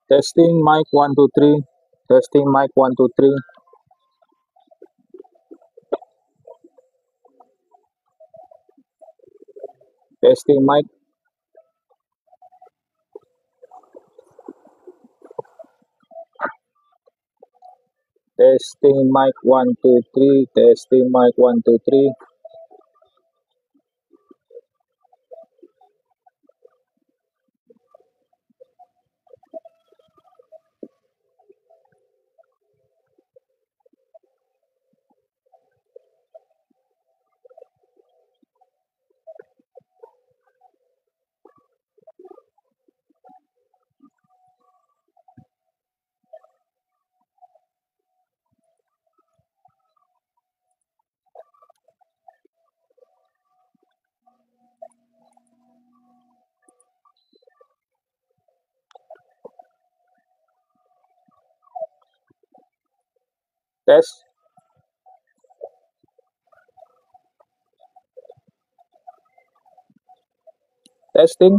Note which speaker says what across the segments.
Speaker 1: Testing mic 1 2 3. Testing mic 1 2 3. Testing mic. Testing mic 1 2 3. Testing mic 1 2 3. Test. Testing.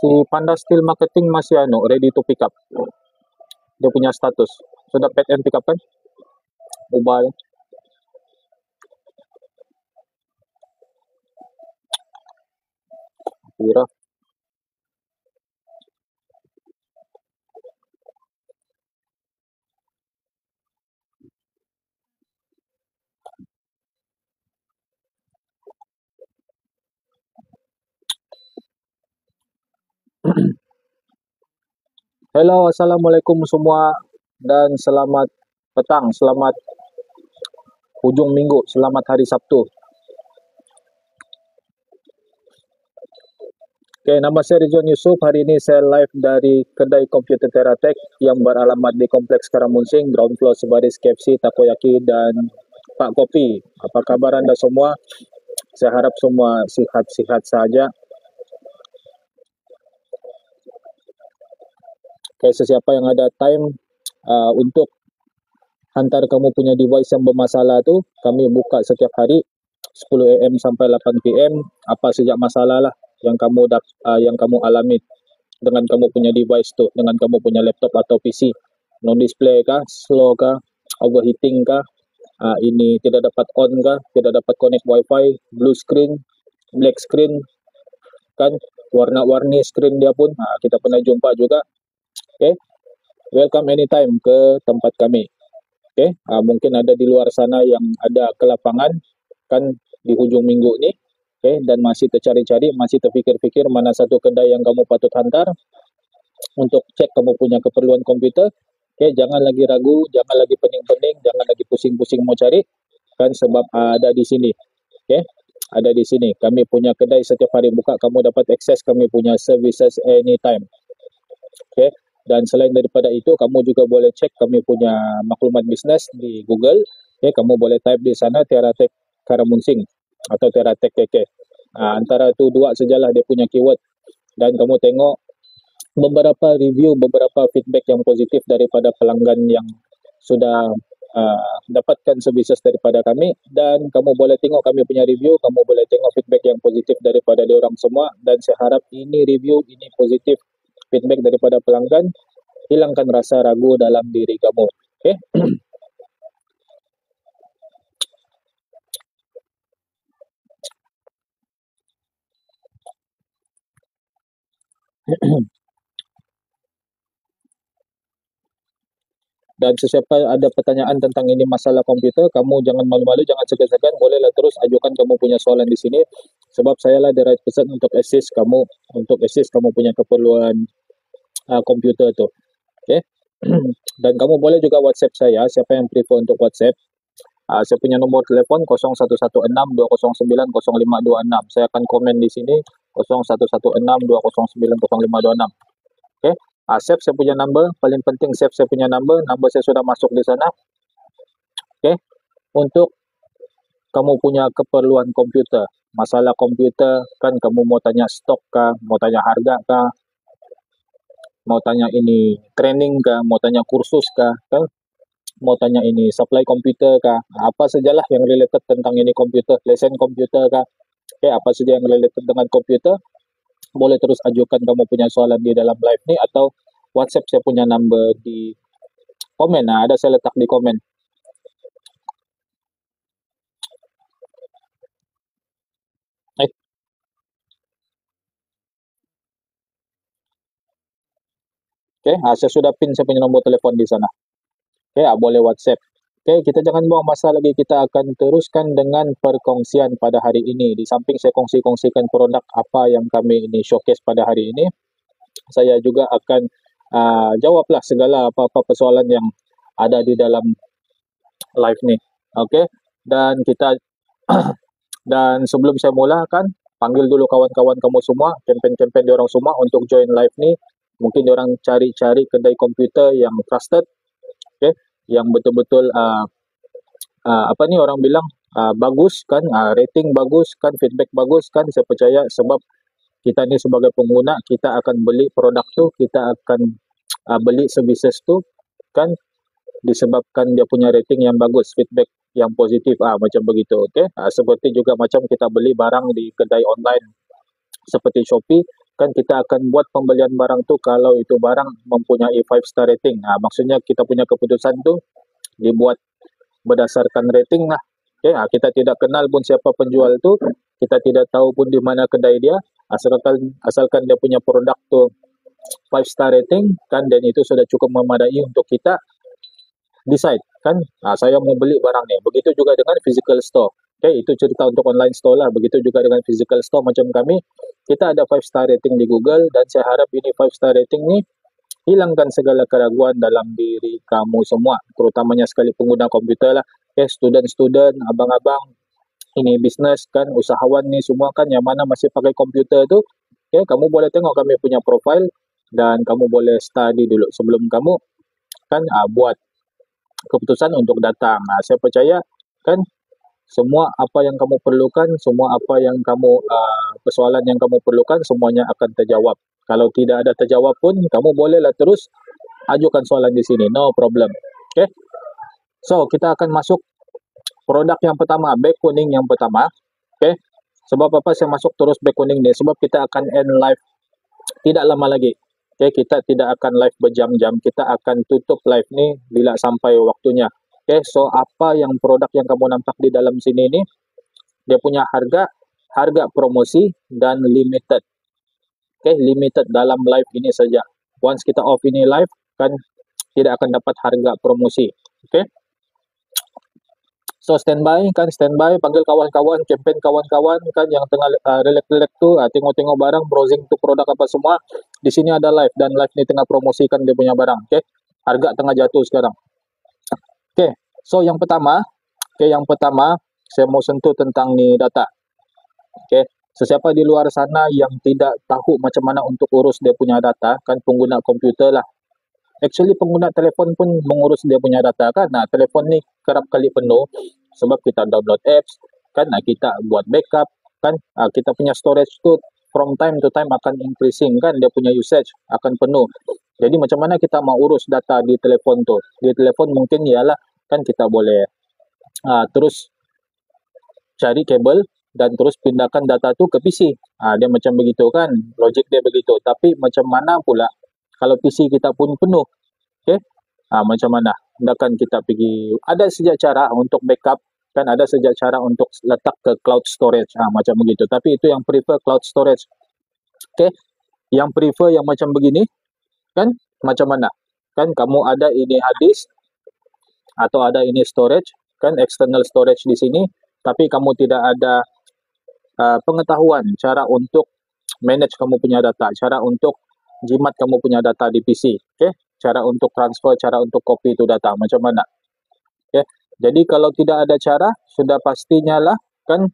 Speaker 1: Si Panda Steel Marketing masih ready to pick up. Dia punya status. Sudah paid and pick up kan? Ubah ya. Kira. Hello, assalamualaikum semua dan selamat petang, selamat hujung minggu, selamat hari Sabtu. Oke, nama saya Rizwan Yusuf. Hari ini saya live dari kedai komputer Teratech yang beralamat di Kompleks Karamunsing, ground floor sebaris KFC, Takoyaki dan Pak Kopi. Apa kabar Anda semua? Saya harap semua sihat-sihat saja. Oke, sesiapa yang ada time untuk hantar kamu punya device yang bermasalah tu, kami buka setiap hari 10 AM sampai 8 PM. Apa saja masalah lah yang kamu alami dengan kamu punya device tu, dengan kamu punya laptop atau PC. No display kah, slow kah, overheating kah, ini tidak dapat on kah, tidak dapat connect wifi, blue screen, black screen, kan, warna-warni screen dia pun, kita pernah jumpa juga. Okay, welcome anytime ke tempat kami. Okay, mungkin ada di luar sana yang ada ke lapangan kan di hujung minggu ni, okay, dan masih tercari-cari, masih terfikir-fikir mana satu kedai yang kamu patut hantar untuk cek kamu punya keperluan komputer. Okay, jangan lagi ragu, jangan lagi pening-pening, jangan lagi pusing-pusing mau cari kan, sebab ada di sini. Okay, ada di sini. Kami punya kedai setiap hari buka, kamu dapat akses kami punya services anytime. Okay, dan selain daripada itu, kamu juga boleh cek kami punya maklumat bisnes di Google. Okay, kamu boleh type di sana Teratech Karamunsing atau Teratech KK. Antara tu dua sajalah dia punya keyword. Dan kamu tengok beberapa review, beberapa feedback yang positif daripada pelanggan yang sudah dapatkan services daripada kami, dan kamu boleh tengok kami punya review, kamu boleh tengok feedback yang positif daripada diorang semua, dan saya harap ini review, ini positif feedback daripada pelanggan, hilangkan rasa ragu dalam diri kamu. Okay? Dan sesiapa ada pertanyaan tentang ini masalah komputer, kamu jangan malu-malu, jangan segan-segan, bolehlah terus ajukan kamu punya soalan di sini. Sebab saya lah the right person untuk assist kamu punya keperluan komputer tu. Okay? Dan kamu boleh juga WhatsApp saya, siapa yang prefer untuk WhatsApp. Saya punya nombor telefon 0116-209-0526. Saya akan komen di sini 0116-209-0526. Okay? Save saya punya number. Paling penting save saya punya number. Number saya sudah masuk di sana. Okay? Untuk kamu punya keperluan komputer. Masalah komputer, kan kamu mau tanya stok kah, mau tanya harga kah, mau tanya ini training kah, mau tanya kursus kah, kan? Mau tanya ini supply komputer kah, apa sajalah yang related tentang ini komputer, lesson komputer kah, apa saja yang related dengan komputer, boleh terus ajukan kamu punya soalan di dalam live ni atau WhatsApp saya punya number di komen. Ada saya letak di komen. Saya sudah pin saya punya nombor telefon di sana. Boleh WhatsApp. Kita jangan buang masa lagi. Kita akan teruskan dengan perkongsian pada hari ini. Di samping saya kongsi-kongsikan produk apa yang kami ini showcase pada hari ini, saya juga akan jawablah segala apa-apa persoalan yang ada di dalam live ni. Dan kita dan sebelum saya mulakan, panggil dulu kawan-kawan kamu semua, kempen-kempen diorang semua untuk join live ni. Mungkin diorang cari-cari kedai komputer yang trusted, yang betul-betul apa ni orang bilang bagus kan, rating bagus kan, feedback bagus kan. Saya percaya sebab kita ni sebagai pengguna, kita akan beli produk tu, kita akan beli services tu kan disebabkan dia punya rating yang bagus, feedback yang positif, macam begitu. Seperti juga macam kita beli barang di kedai online seperti Shopee kan, kita akan buat pembelian barang tu kalau itu barang mempunyai 5 star rating. Maksudnya kita punya keputusan tu dibuat berdasarkan rating lah. Kita tidak kenal pun siapa penjual tu, kita tidak tahu pun di mana kedai dia, asalkan dia punya produk tu 5 star rating kan, dan itu sudah cukup memadai untuk kita decide kan, saya mau beli barang ni. Begitu juga dengan physical store. Itu cerita untuk online store lah. Begitu juga dengan physical store macam kami, kita ada 5 star rating di Google, dan saya harap ini 5 star rating ni hilangkan segala keraguan dalam diri kamu semua, terutamanya sekali pengguna komputer lah. Student-student, abang-abang, ini bisnes kan, usahawan ni semua kan, yang mana masih pakai komputer tu, kamu boleh tengok kami punya profile, dan kamu boleh study dulu sebelum kamu kan buat keputusan untuk datang. Saya percaya kan, semua apa yang kamu perlukan, semua apa yang kamu persoalan yang kamu perlukan, semuanya akan terjawab. Kalau tidak ada terjawab pun, kamu bolehlah terus ajukan soalan di sini, no problem. So kita akan masuk produk yang pertama, beg kuning yang pertama. Sebab apa saya masuk terus beg kuning ni? Sebab kita akan end live tidak lama lagi. Kita tidak akan live berjam-jam, kita akan tutup live ni bila sampai waktunya. So apa yang produk yang kamu nampak di dalam sini ni, dia punya harga promosi dan limited. Limited dalam live ini saja. Once kita off ini live kan, tidak akan dapat harga promosi. So standby, panggil kawan-kawan, campaign kawan-kawan kan yang tengah relax-relax tu, tengok-tengok barang, browsing tu produk apa semua. Di sini ada live, dan live ni tengah promosikan dia punya barang. Harga tengah jatuh sekarang. So yang pertama, saya mau sentuh tentang ni data. Sesiapa di luar sana yang tidak tahu macam mana untuk urus dia punya data, kan pengguna komputer lah. Actually pengguna telefon pun mengurus dia punya data kan. Telefon ni kerap kali penuh sebab kita download apps kan, kita buat backup kan, kita punya storage tu from time to time akan increasing kan, dia punya usage akan penuh. Jadi macam mana kita mau urus data di telefon tu? Di telefon mungkin ialah kan kita boleh terus cari kabel dan terus pindahkan data tu ke PC. Dia macam begitu kan, logik dia begitu. Tapi macam mana pula kalau PC kita pun penuh? Macam mana? Hendakkan kita pergi, ada sejak cara untuk backup kan, ada sejak cara untuk letak ke cloud storage, macam begitu. Tapi itu yang prefer cloud storage. Yang prefer yang macam begini kan, macam mana? Kan kamu ada ini hard disk, atau ada ini storage, kan external storage di sini, tapi kamu tidak ada pengetahuan cara untuk manage kamu punya data, cara untuk jimat kamu punya data di PC, okay? Cara untuk transfer, cara untuk copy itu data, macam mana? Okay? Jadi kalau tidak ada cara, sudah pastinya lah kan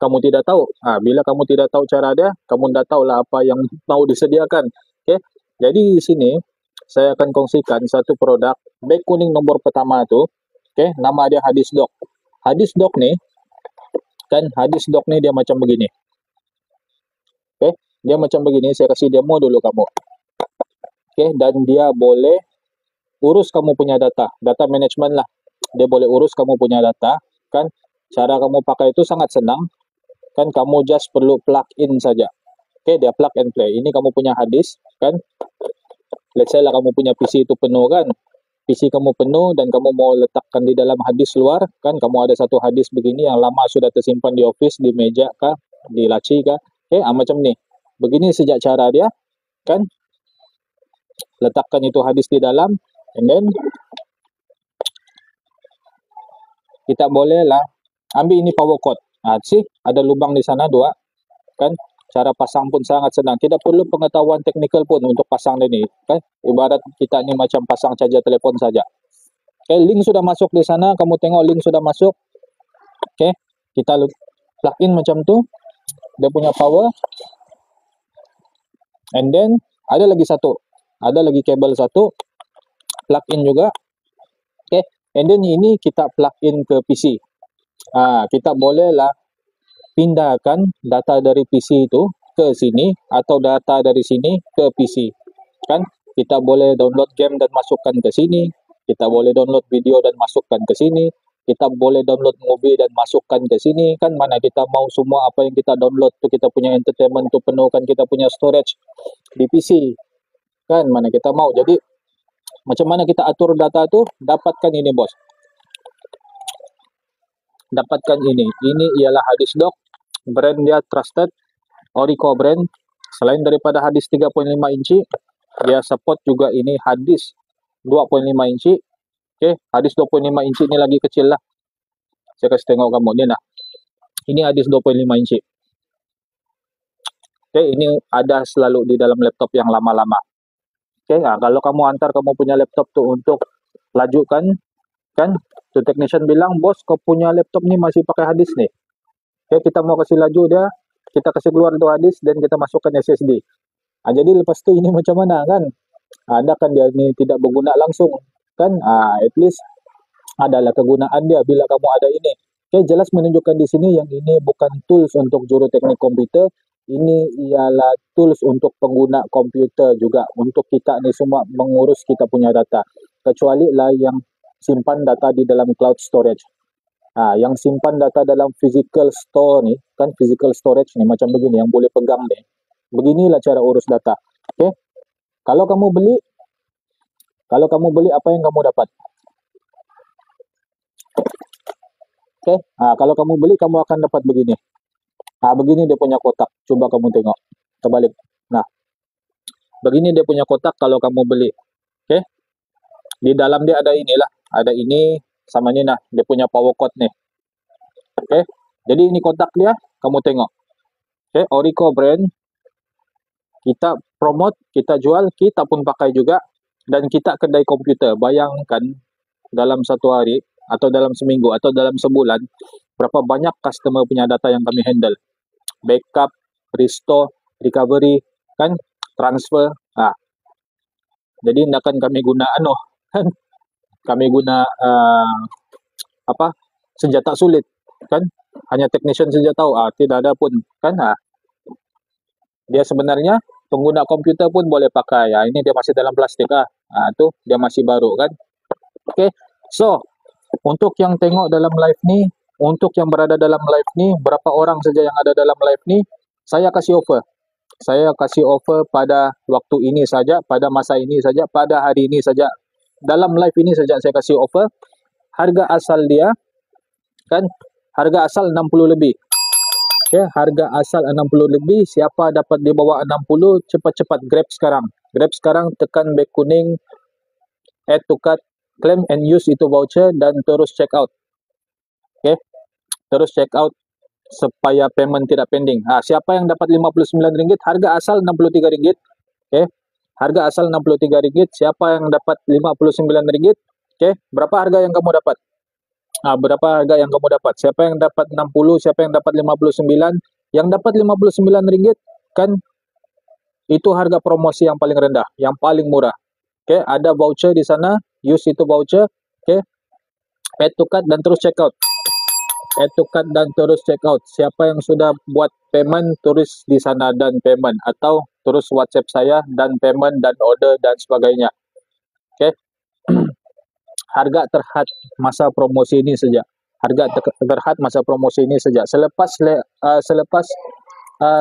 Speaker 1: kamu tidak tahu. Bila kamu tidak tahu cara dia, kamu tidak tahu lah apa yang mau disediakan. Okay? Jadi di sini saya akan kongsikan satu produk bag kuning nomor pertama tu. Okay? Nama dia Hadis Dock. Hadis Dock ni, kan Hadis Dock ni dia macam begini. Okay? Dia macam begini, saya kasih demo dulu kamu. Okay? Dan dia boleh urus kamu punya data management lah. Dia boleh urus kamu punya data, kan? Cara kamu pakai itu sangat senang. Kan kamu just perlu plug in saja. Okay, dia plug and play. Ini kamu punya hadis, kan? Let's say lah kamu punya PC itu penuh, kan? PC kamu penuh dan kamu mau letakkan di dalam hadis luar, kan? Kamu ada satu hadis begini yang lama sudah tersimpan di office, di meja kah, di laci kah? Okay, macam ni. Begini sejak cara dia, kan? Letakkan itu hadis di dalam, and then kita boleh lah ambil ini power cord. See, ada lubang di sana dua, kan? Cara pasang pun sangat senang. Tidak perlu pengetahuan teknikal pun untuk pasang ini, kan? Ibarat kita ni macam pasang charger telefon saja. Okay, link sudah masuk di sana. Kamu tengok link sudah masuk. Okay, kita plug in macam tu. Dia punya power. And then ada lagi satu. Ada lagi kabel satu. Plug in juga. Okay, and then ini kita plug in ke PC. Kita bolehlah pindahkan data dari PC itu ke sini atau data dari sini ke PC, kan? Kita boleh download game dan masukkan ke sini, kita boleh download video dan masukkan ke sini, kita boleh download movie dan masukkan ke sini, kan? Mana kita mau semua apa yang kita download tu kita punya entertainment tu penuhkan kita punya storage di PC, kan? Mana kita mau. Jadi macam mana kita atur data tu? Dapatkan ini, bos. Dapatkan ini. Ini ialah Hadis Dock. Brand dia trusted. Orico brand. Selain daripada Hadis 3.5 inci, dia support juga ini Hadis 2.5 inci. Okay, Hadis 2.5 inci ini lagi kecil lah. Saya kasih tengok kamu ni lah. Ini Hadis 2.5 inci. Okay, ini ada selalu di dalam laptop yang lama-lama. Okay, kalau kamu antar kamu punya laptop tu untuk lajukan, kan? Tu technician bilang, bos, kau punya laptop ni masih pakai hadis ni. Okay, kita mau kasih laju dia, kita kasih keluar tu hadis dan kita masukkan SSD. Jadi lepas tu ini macam mana, kan? Ada kan dia ni tidak berguna langsung, kan? At least adalah kegunaan dia bila kamu ada ini. Okay, jelas menunjukkan di sini yang ini bukan tools untuk juru teknik komputer. Ini ialah tools untuk pengguna komputer juga. Untuk kita ni semua mengurus kita punya data. Kecuali lah yang simpan data di dalam cloud storage. Yang simpan data dalam physical store ni, kan physical storage ni macam begini yang boleh pegang ni. Beginilah cara urus data. Okay? Kalau kamu beli apa yang kamu dapat? Okay? Kalau kamu beli kamu akan dapat begini. Begini dia punya kotak. Coba kamu tengok. Terbalik. Nah. Begini dia punya kotak kalau kamu beli. Okay? Di dalam dia ada inilah. Ada ini sama ni nah, dia punya power cord nih. Okay, jadi ini kotak dia, kamu tengok. Okay, Orico brand. Kita promote, kita jual, kita pun pakai juga. Dan kita kedai komputer. Bayangkan dalam satu hari, atau dalam seminggu, atau dalam sebulan, berapa banyak customer punya data yang kami handle. Backup, restore, recovery, kan, transfer. Jadi tidak akan kami guna kan? Kami guna senjata sulit, kan? Hanya technician saja tahu. Tidak ada pun, kan? Dia sebenarnya pengguna komputer pun boleh pakai. Ini dia masih dalam plastik. Tu dia masih baru, kan? Okay. So untuk yang tengok dalam live ni, untuk yang berada dalam live ni, berapa orang saja yang ada dalam live ni, saya kasih offer. Saya kasih offer pada waktu ini saja, pada masa ini saja, pada hari ini saja. Dalam live ini saja saya kasih offer. Harga asal dia, kan? Harga asal 60 lebih. Okay, harga asal 60 lebih. Siapa dapat di bawah 60, cepat-cepat grab sekarang. Grab sekarang, tekan beg kuning, add to cart, claim and use itu voucher dan terus check out. Oke, terus check out supaya payment tidak pending. Siapa yang dapat RM59, harga asal RM63. Oke, harga asal RM63. Siapa yang dapat RM59? Oke, berapa harga yang kamu dapat? Berapa harga yang kamu dapat? Siapa yang dapat 60, siapa yang dapat 59? Yang dapat RM59 kan itu harga promosi yang paling rendah, yang paling murah. Oke, ada voucher di sana, use itu voucher. Oke, add to cart dan terus check out. Add to cart dan terus check out. Siapa yang sudah buat payment, tulis di sana dan payment, atau terus WhatsApp saya dan payment dan order dan sebagainya. Oke. Harga terhad masa promosi ini saja. Harga terhad masa promosi ini saja. Selepas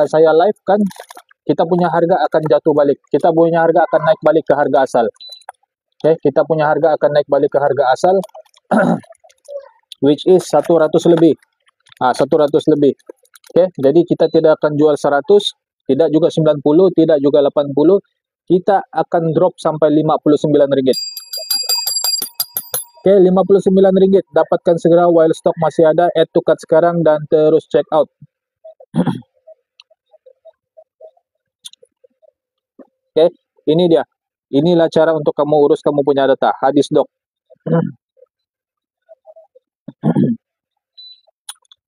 Speaker 1: saya live kan, kita punya harga akan jatuh balik. Kita punya harga akan naik balik ke harga asal. Oke, kita punya harga akan naik balik ke harga asal which is 100 lebih. 100 lebih. Oke, jadi kita tidak akan jual 100, tidak juga 90, tidak juga 80. Kita akan drop sampai RM59. Oke, RM59. Dapatkan segera while stock masih ada. Add to cart sekarang dan terus check out. Oke, ini dia. Inilah cara untuk kamu urus kamu punya data. Hadis Doc.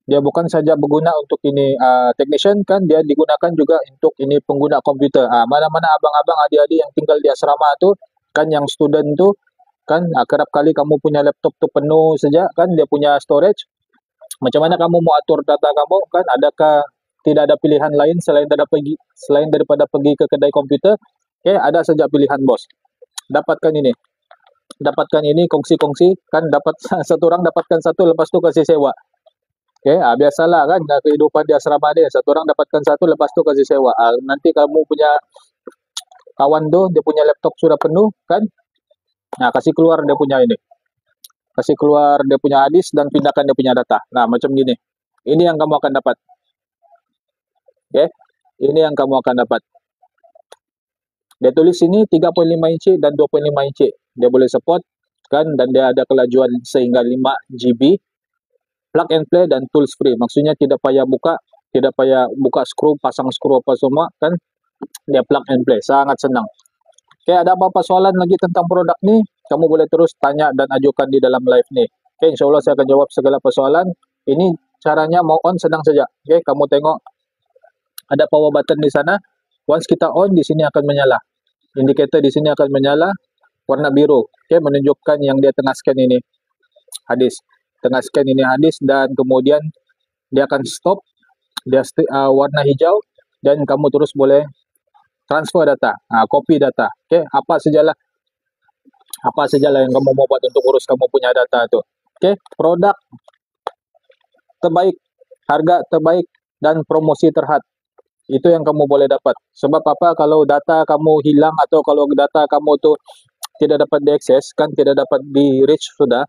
Speaker 1: Dia bukan saja berguna untuk ini technician kan, dia digunakan juga untuk ini pengguna komputer. Mana-mana abang-abang adik-adik yang tinggal di asrama tu kan, yang student tu kan, kerap kali kamu punya laptop tu penuh saja kan, dia punya storage. Macam mana kamu mau atur data kamu kan? Adakah tidak ada pilihan lain selain daripada pergi ke kedai komputer? Oke, ada saja pilihan bos. Dapatkan ini kongsi-kongsi kan, dapat satu orang dapatkan satu, lepas tu kasih sewa. Oke, biasalah kan kehidupan di asrama dia, satu orang dapatkan satu, lepas tu kasih sewa. Nanti kamu punya kawan tu dia punya laptop sudah penuh kan, kasih keluar dia punya hadis dan pindahkan dia punya data. Macam gini, ini yang kamu akan dapat. Oke, ini yang kamu akan dapat. Dia tulis sini 3.5 inci dan 2.5 inci. Dia boleh support kan, dan dia ada kelajuan sehingga 5 GB. Plug and play dan tools free. Maksudnya tidak payah buka skru, pasang skru apa semua kan. Dia plug and play, sangat senang. Oke, ada apa-apa soalan lagi tentang produk ni, kamu boleh terus tanya dan ajukan di dalam live ni. Oke, insyaallah saya akan jawab segala persoalan. Ini caranya mau on senang saja. Oke, kamu tengok ada power button di sana. Once kita on, di sini akan menyala. Indikator di sini akan menyala warna biru. Oke, menunjukkan yang dia tengah scan ini hadis. Tengah scan ini hadis, dan kemudian dia akan stop. Dia warna hijau, dan kamu terus boleh transfer data, copy data. Oke, apa sajalah yang kamu mau buat untuk urus kamu punya data itu. Oke, produk terbaik, harga terbaik, dan promosi terhad. Itu yang kamu boleh dapat. Sebab apa? Kalau data kamu hilang atau kalau data kamu tuh tidak dapat diakses kan, tidak dapat di reach sudah,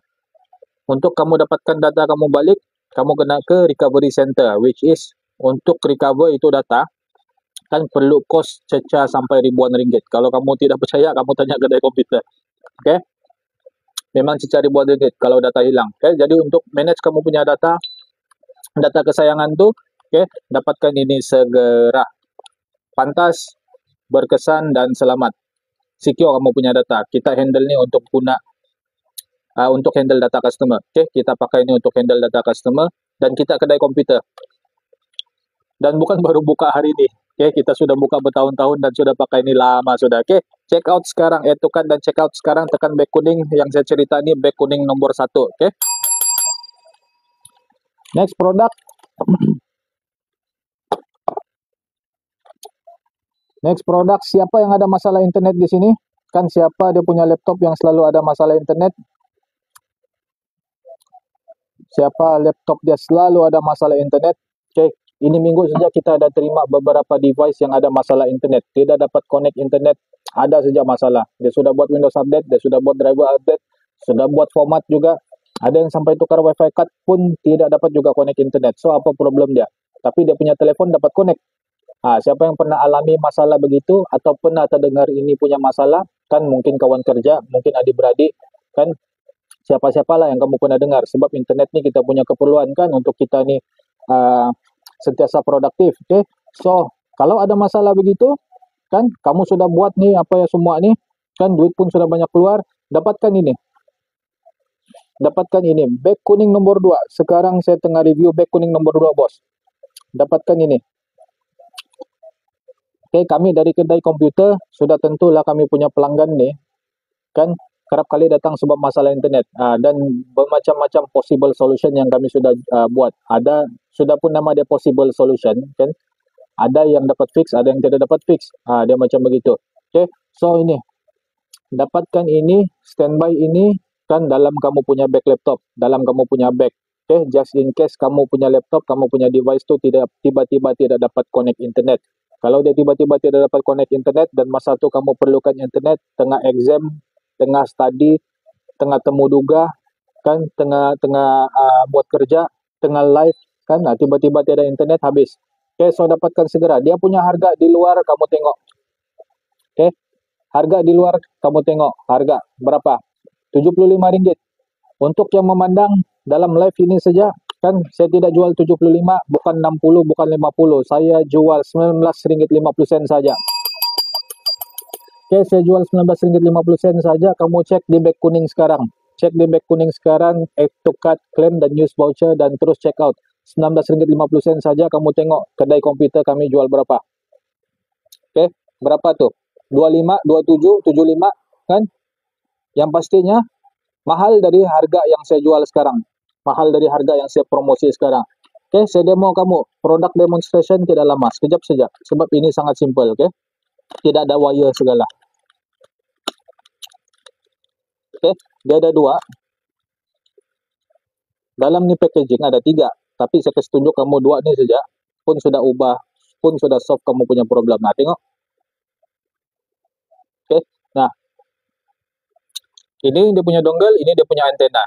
Speaker 1: untuk kamu dapatkan data kamu balik, kamu kena ke recovery center, which is untuk recover itu data kan perlu kos cecah sampai ribuan ringgit. Kalau kamu tidak percaya, kamu tanya kedai komputer. Oke, memang cecah ribuan ringgit kalau data hilang. Oke, jadi untuk manage kamu punya data kesayangan tuh, oke, dapatkan ini segera. Pantas, berkesan, dan selamat. Secure kamu punya data. Kita handle ni untuk handle data customer. Oke, kita pakai ini untuk handle data customer, dan kita kedai komputer. Dan bukan baru buka hari ini. Oke, kita sudah buka bertahun-tahun dan sudah pakai ini lama sudah. Oke, check out sekarang, add to cart dan check out sekarang, tekan back kuning yang saya cerita ini, back kuning nomor 1. Oke. Next produk. Next produk, siapa yang ada masalah internet di sini? Kan siapa dia punya laptop yang selalu ada masalah internet? Siapa laptop dia selalu ada masalah internet? Oke, ini minggu saja kita ada terima beberapa device yang ada masalah internet. Tidak dapat connect internet, ada saja masalah. Dia sudah buat Windows update, dia sudah buat driver update, sudah buat format juga. Ada yang sampai tukar wifi card pun tidak dapat juga connect internet. So, apa problem dia? Tapi dia punya telepon dapat connect. Siapa yang pernah alami masalah begitu atau pernah terdengar ini punya masalah, kan mungkin kawan kerja, mungkin adik-beradik, kan siapa-siapalah yang kamu pernah dengar, sebab internet ni kita punya keperluan kan untuk kita ni uh, sentiasa produktif. Okay, so kalau ada masalah begitu kan, kamu sudah buat nih apa ya semua nih kan, duit pun sudah banyak keluar, dapatkan ini, back kuning nomor 2. Sekarang saya tengah review back kuning nomor 2, bos. Dapatkan ini. Okay, kami dari kedai komputer sudah tentulah kami punya pelanggan nih kan, kerap kali datang sebab masalah internet, dan bermacam-macam possible solution yang kami sudah buat. Ada sudah pun nama dia possible solution kan, ada yang dapat fix, ada yang tidak dapat fix, dia macam begitu. Okay, so ini dapatkan ini, standby ini kan dalam kamu punya bag laptop, dalam kamu punya bag. Okay, just in case kamu punya laptop, kamu punya device tu tidak tiba-tiba tidak dapat connect internet. Kalau dia tiba-tiba tidak dapat connect internet dan masa tu kamu perlukan internet, tengah exam, tengah study, tengah temu duga kan, tengah buat kerja, tengah live kan, tiba-tiba tiada internet, habis. Okay, so dapatkan segera. Dia punya harga di luar kamu tengok. Okay, harga di luar kamu tengok, harga berapa? RM75. Untuk yang memandang dalam live ini saja kan, saya tidak jual 75, bukan 60, bukan 50. Saya jual RM19.50 saja. Oke, saya jual RM19.50 saja. Kamu cek di bag kuning sekarang. Cek di bag kuning sekarang, add to cart, claim dan use voucher dan terus check out. RM19.50 saja. Kamu tengok kedai komputer kami jual berapa. Oke, berapa tuh? 25, 27, 75 kan? Yang pastinya mahal dari harga yang saya jual sekarang. Mahal dari harga yang saya promosi sekarang. Oke, saya demo kamu. Product demonstration tidak lama. Sekejap saja. Sebab ini sangat simple, oke? Tidak ada wire segala. Oke, dia ada 2. Dalam ni packaging ada 3. Tapi saya kasih tunjuk kamu 2 ni saja. Pun sudah ubah, pun sudah solve kamu punya problem. Nah, tengok. Oke, nah. Ini dia punya dongle, ini dia punya antena.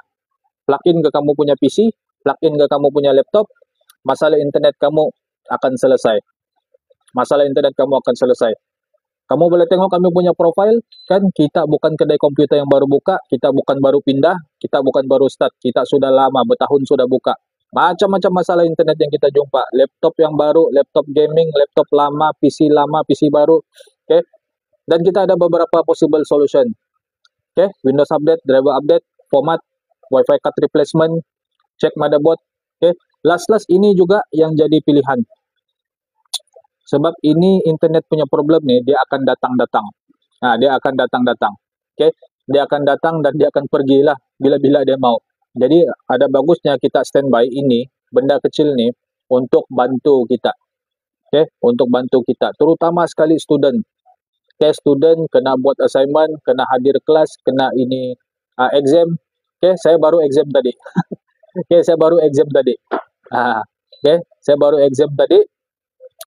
Speaker 1: Plug in ke kamu punya PC, plug in ke kamu punya laptop, masalah internet kamu akan selesai. Masalah internet kamu akan selesai. Kamu boleh tengok kami punya profile, kan kita bukan kedai komputer yang baru buka, kita bukan baru pindah, kita bukan baru start, kita sudah lama, bertahun sudah buka. Macam-macam masalah internet yang kita jumpa, laptop yang baru, laptop gaming, laptop lama, PC baru, okay? Dan kita ada beberapa possible solution. Okay? Windows update, driver update, format, Wi-Fi card replacement, check motherboard. Okay? Last ini juga yang jadi pilihan. Sebab ini internet punya problem nih, dia akan datang-datang. Nah, dia akan datang-datang. Okay? Dia akan datang dan dia akan pergilah bila-bila dia mau. Jadi ada bagusnya kita standby ini, benda kecil nih, untuk bantu kita. Okay? Untuk bantu kita. Terutama sekali student. Okay? Student kena buat assignment, kena hadir kelas, kena ini exam. Okay? Saya baru exam tadi. Okay? Saya baru exam tadi. Okay? Saya baru exam tadi.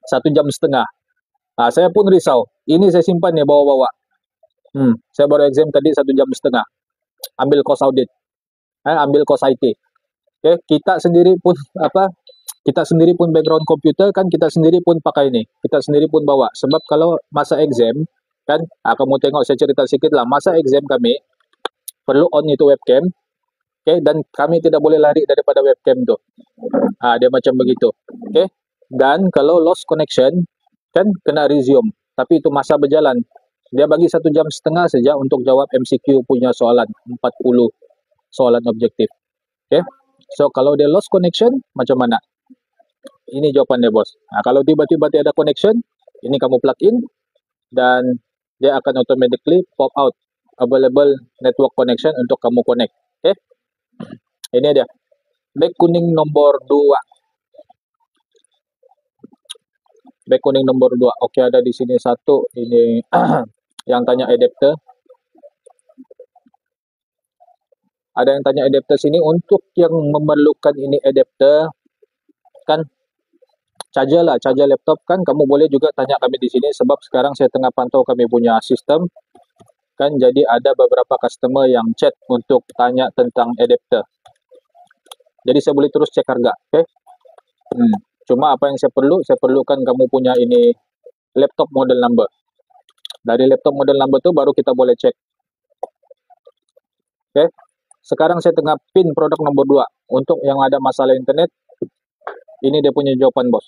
Speaker 1: 1 jam setengah. Saya pun risau. Ini saya simpan ya bawa-bawa. Saya baru exam tadi 1 jam setengah. Ambil course audit. Ambil course IT. Okay, kita sendiri pun kita sendiri pun background komputer kan, kita sendiri pun pakai ini. Kita sendiri pun bawa. Sebab kalau masa exam kan, kamu tengok saya cerita sedikit lah. Masa exam kami perlu on itu webcam. Okay, dan kami tidak boleh lari daripada webcam tu. Dia macam begitu. Okay. Dan kalau lost connection, kan kena resume. Tapi itu masa berjalan. Dia bagi 1 jam setengah saja untuk jawab MCQ punya soalan. 40 soalan objektif. Okay? So, kalau dia lost connection, macam mana? Ini jawapan dia, bos. Kalau tiba-tiba tiada connection, ini kamu plug in, dan dia akan automatically pop out available network connection untuk kamu connect. Okay? Ini dia. Bag kuning nomor 2. Bag kuning nomor 2. Oke, ada di sini satu. Ini yang tanya adapter. Ada yang tanya adapter sini. Untuk yang memerlukan ini adapter, kan charger lah, charger laptop kan, kamu boleh juga tanya kami di sini. Sebab sekarang saya tengah pantau kami punya sistem. Kan jadi ada beberapa customer yang chat untuk tanya tentang adapter. Jadi saya boleh terus cek harga. Okay? Cuma apa yang saya perlukan kamu punya ini laptop model number. Dari laptop model number tu baru kita boleh cek. Okay? Sekarang saya tengah pin produk nomor 2. Untuk yang ada masalah internet, ini dia punya jawaban, bos.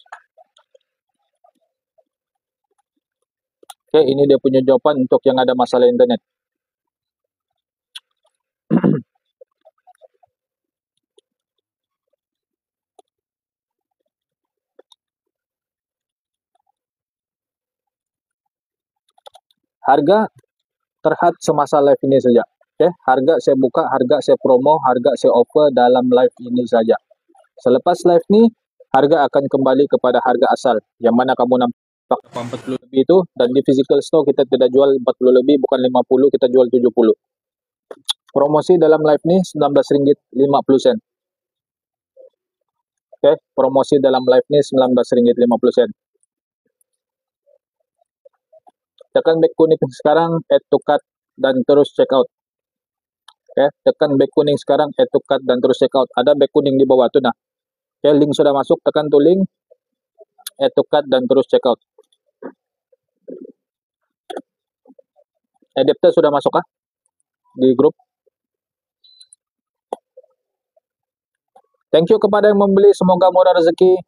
Speaker 1: Oke, ini dia punya jawaban untuk yang ada masalah internet. Harga terhad semasa live ini saja. Oke, harga saya buka, harga saya promo, harga saya offer dalam live ini saja. Selepas live ini, harga akan kembali kepada harga asal. Yang mana kamu nampak 40 lebih itu, dan di physical store kita tidak jual 40 lebih, bukan 50, kita jual 70. Promosi dalam live ini Rp19.50. Oke, promosi dalam live ini Rp19.50. Tekan back kuning sekarang, add to cart, dan terus check out. Oke, tekan back kuning sekarang, add to cart, dan terus check out. Ada back kuning di bawah tuh, nah. Oke, link sudah masuk, tekan tuh link, add to cart, dan terus check out. Adapter sudah masuk kah di grup? Thank you kepada yang membeli, semoga murah rezeki.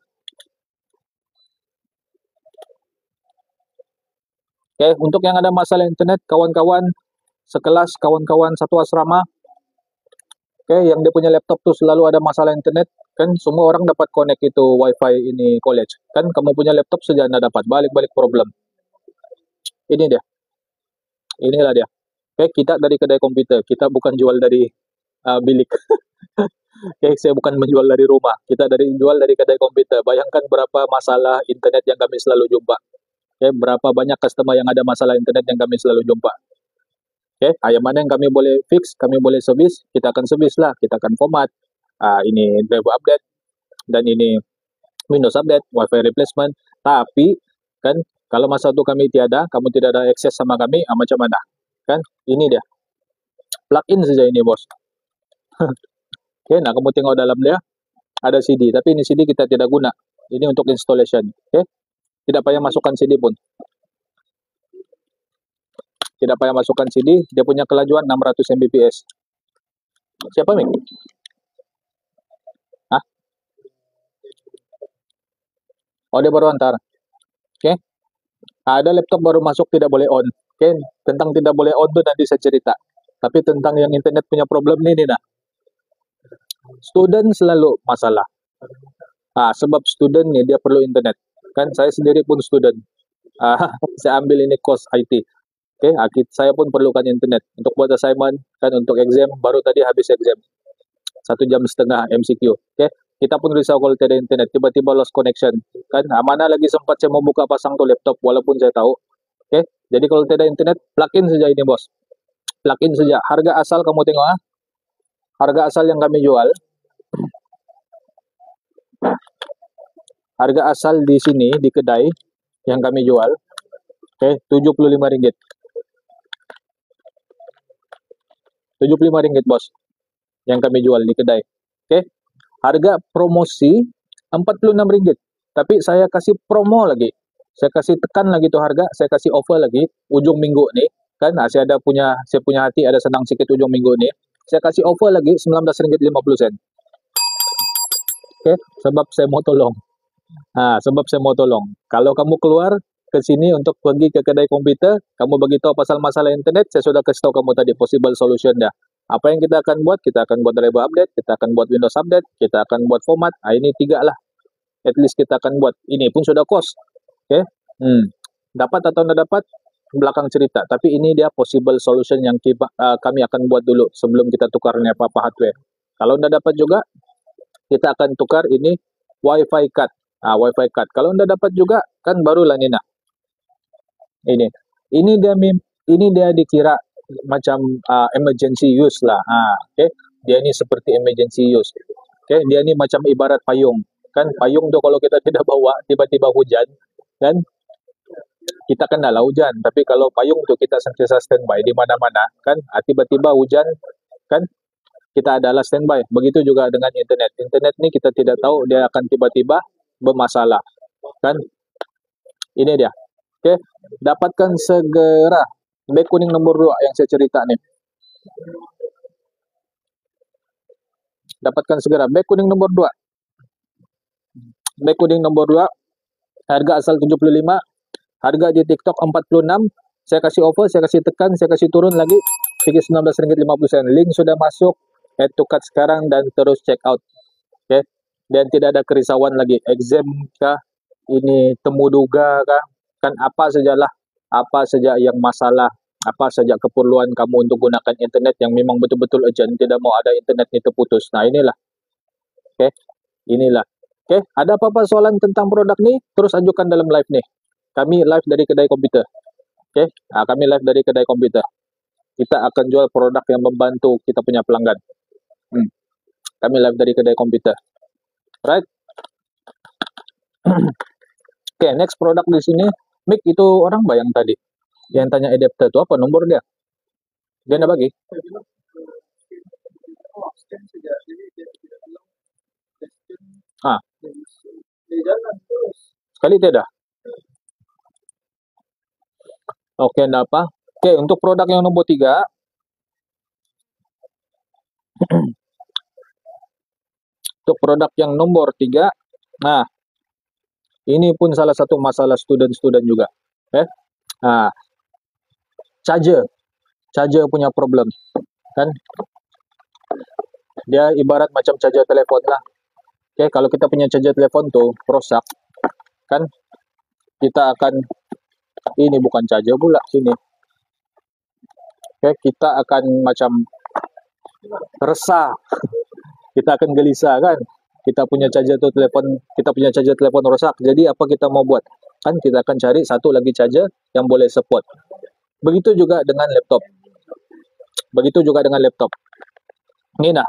Speaker 1: Oke, untuk yang ada masalah internet, kawan-kawan sekelas, kawan-kawan satu asrama, oke, yang dia punya laptop tuh selalu ada masalah internet, kan semua orang dapat connect itu wifi ini college, kan kamu punya laptop saja Anda dapat, balik-balik problem. Ini dia, inilah dia. Oke, kita dari kedai komputer, kita bukan jual dari bilik. Oke, saya bukan menjual dari rumah, kita jual dari kedai komputer. Bayangkan berapa masalah internet yang kami selalu jumpa. Oke, berapa banyak customer yang ada masalah internet yang kami selalu jumpa. Oke, yang mana yang kami boleh fix, kami boleh service, kita akan service lah. Kita akan format, ini driver update, dan ini Windows update, WiFi replacement. Tapi, kan, kalau masa itu kami tiada, kamu tidak ada akses sama kami, macam mana? Kan, ini dia. Plugin saja ini, bos. Oke, nah kamu tengok dalam dia, ada CD, tapi ini CD kita tidak guna. Ini untuk installation. Oke, tidak payah masukkan CD pun. Tidak payah masukkan CD, dia punya kelajuan 600 Mbps. Siapa, Ming? Hah? Oh, dia baru antar. Oke. Ada laptop baru masuk tidak boleh on. Oke, tentang tidak boleh on tuh nanti saya cerita. Tapi tentang yang internet punya problem ini, nah. Student selalu masalah. Sebab student nih dia perlu internet. Kan saya sendiri pun student. Saya ambil ini course IT. Oke, saya pun perlukan internet untuk buat assignment, kan untuk exam, baru tadi habis exam. 1,5 jam MCQ. Oke, kita pun risau kalau tidak internet, tiba-tiba lost connection. Kan, mana lagi sempat saya mau buka pasang tuh laptop, walaupun saya tahu. Oke, jadi kalau tidak internet, plug-in saja ini, bos. Plug-in saja. Harga asal kamu tengok, harga asal yang kami jual. Harga asal di sini, di kedai, yang kami jual, oke, Rp75. Rp75, bos. Yang kami jual di kedai. Oke. Harga promosi Rp46. Tapi saya kasih promo lagi. Saya kasih tekan lagi tuh harga, saya kasih offer lagi ujung minggu nih. Kan saya punya hati ada senang sedikit ujung minggu nih. Saya kasih offer lagi Rp19.50. Oke, sebab saya mau tolong. Sebab saya mau tolong. Kalau kamu keluar ke sini untuk pergi ke kedai komputer, kamu beritahu pasal masalah internet, saya sudah kasih tahu kamu tadi possible solution dah. Apa yang kita akan buat? Kita akan buat driver update, kita akan buat Windows update, kita akan buat format. Ini 3 lah. At least kita akan buat. Ini pun sudah cost. Oke. Dapat atau tidak dapat? Belakang cerita. Tapi ini dia possible solution yang kami akan buat dulu sebelum kita tukarnya apa-apa hardware. Kalau tidak dapat juga, kita akan tukar ini Wi-Fi card. Wi-Fi card. Kalau tidak dapat juga, kan barulah Nina. Ini dia dikira macam emergency use lah. Okay. Dia ini seperti emergency use. Okay. Dia ini macam ibarat payung. Kan payung tuh kalau kita tidak bawa, tiba-tiba hujan, kan kita kendala hujan. Tapi kalau payung tuh kita sentiasa standby di mana-mana, kan tiba-tiba hujan, kan kita adalah standby. Begitu juga dengan internet. Internet ini kita tidak tahu dia akan tiba-tiba bermasalah. Kan ini dia. Oke, dapatkan segera back kuning nomor 2 yang saya cerita nih. Dapatkan segera. Bag kuning nomor 2. Bag kuning nomor 2. Harga asal 75. Harga di TikTok 46. Saya kasih offer, saya kasih tekan, saya kasih turun lagi. Fikir Rp19.50. Link sudah masuk. Add to cart sekarang dan terus check out. Oke. Dan tidak ada kerisauan lagi. Exam kah? Ini temu duga kah? Kan apa sajalah. Apa saja yang masalah. Apa saja keperluan kamu untuk gunakan internet yang memang betul-betul urgent. Tidak mau ada internet ini terputus. Nah inilah. Oke. Inilah. Oke. Ada apa-apa soalan tentang produk nih? Terus ajukan dalam live nih. Kami live dari kedai komputer. Oke. Nah, kami live dari kedai komputer. Kita akan jual produk yang membantu kita punya pelanggan. Kami live dari kedai komputer. Right? Oke, next produk di sini. Mic itu orang bayang tadi. Yang tanya adapter itu apa nomor dia? Dia nggak bagi? Ah. Sekali tidak? Oke, enggak apa. Oke, untuk produk yang nomor 3. Untuk produk yang nomor 3. Nah, ini pun salah satu masalah student-student juga. Nah, charger punya problem. Kan? Dia ibarat macam charger telepon lah. Oke, kalau kita punya charger telepon tuh rusak, kan? Kita akan ini bukan charger pula sini. Oke, kita akan macam resah. Kita akan gelisah kan? Kita punya charger telepon rusak. Jadi apa kita mau buat? Kan kita akan cari satu lagi charger yang boleh support. Begitu juga dengan laptop. Ini nah.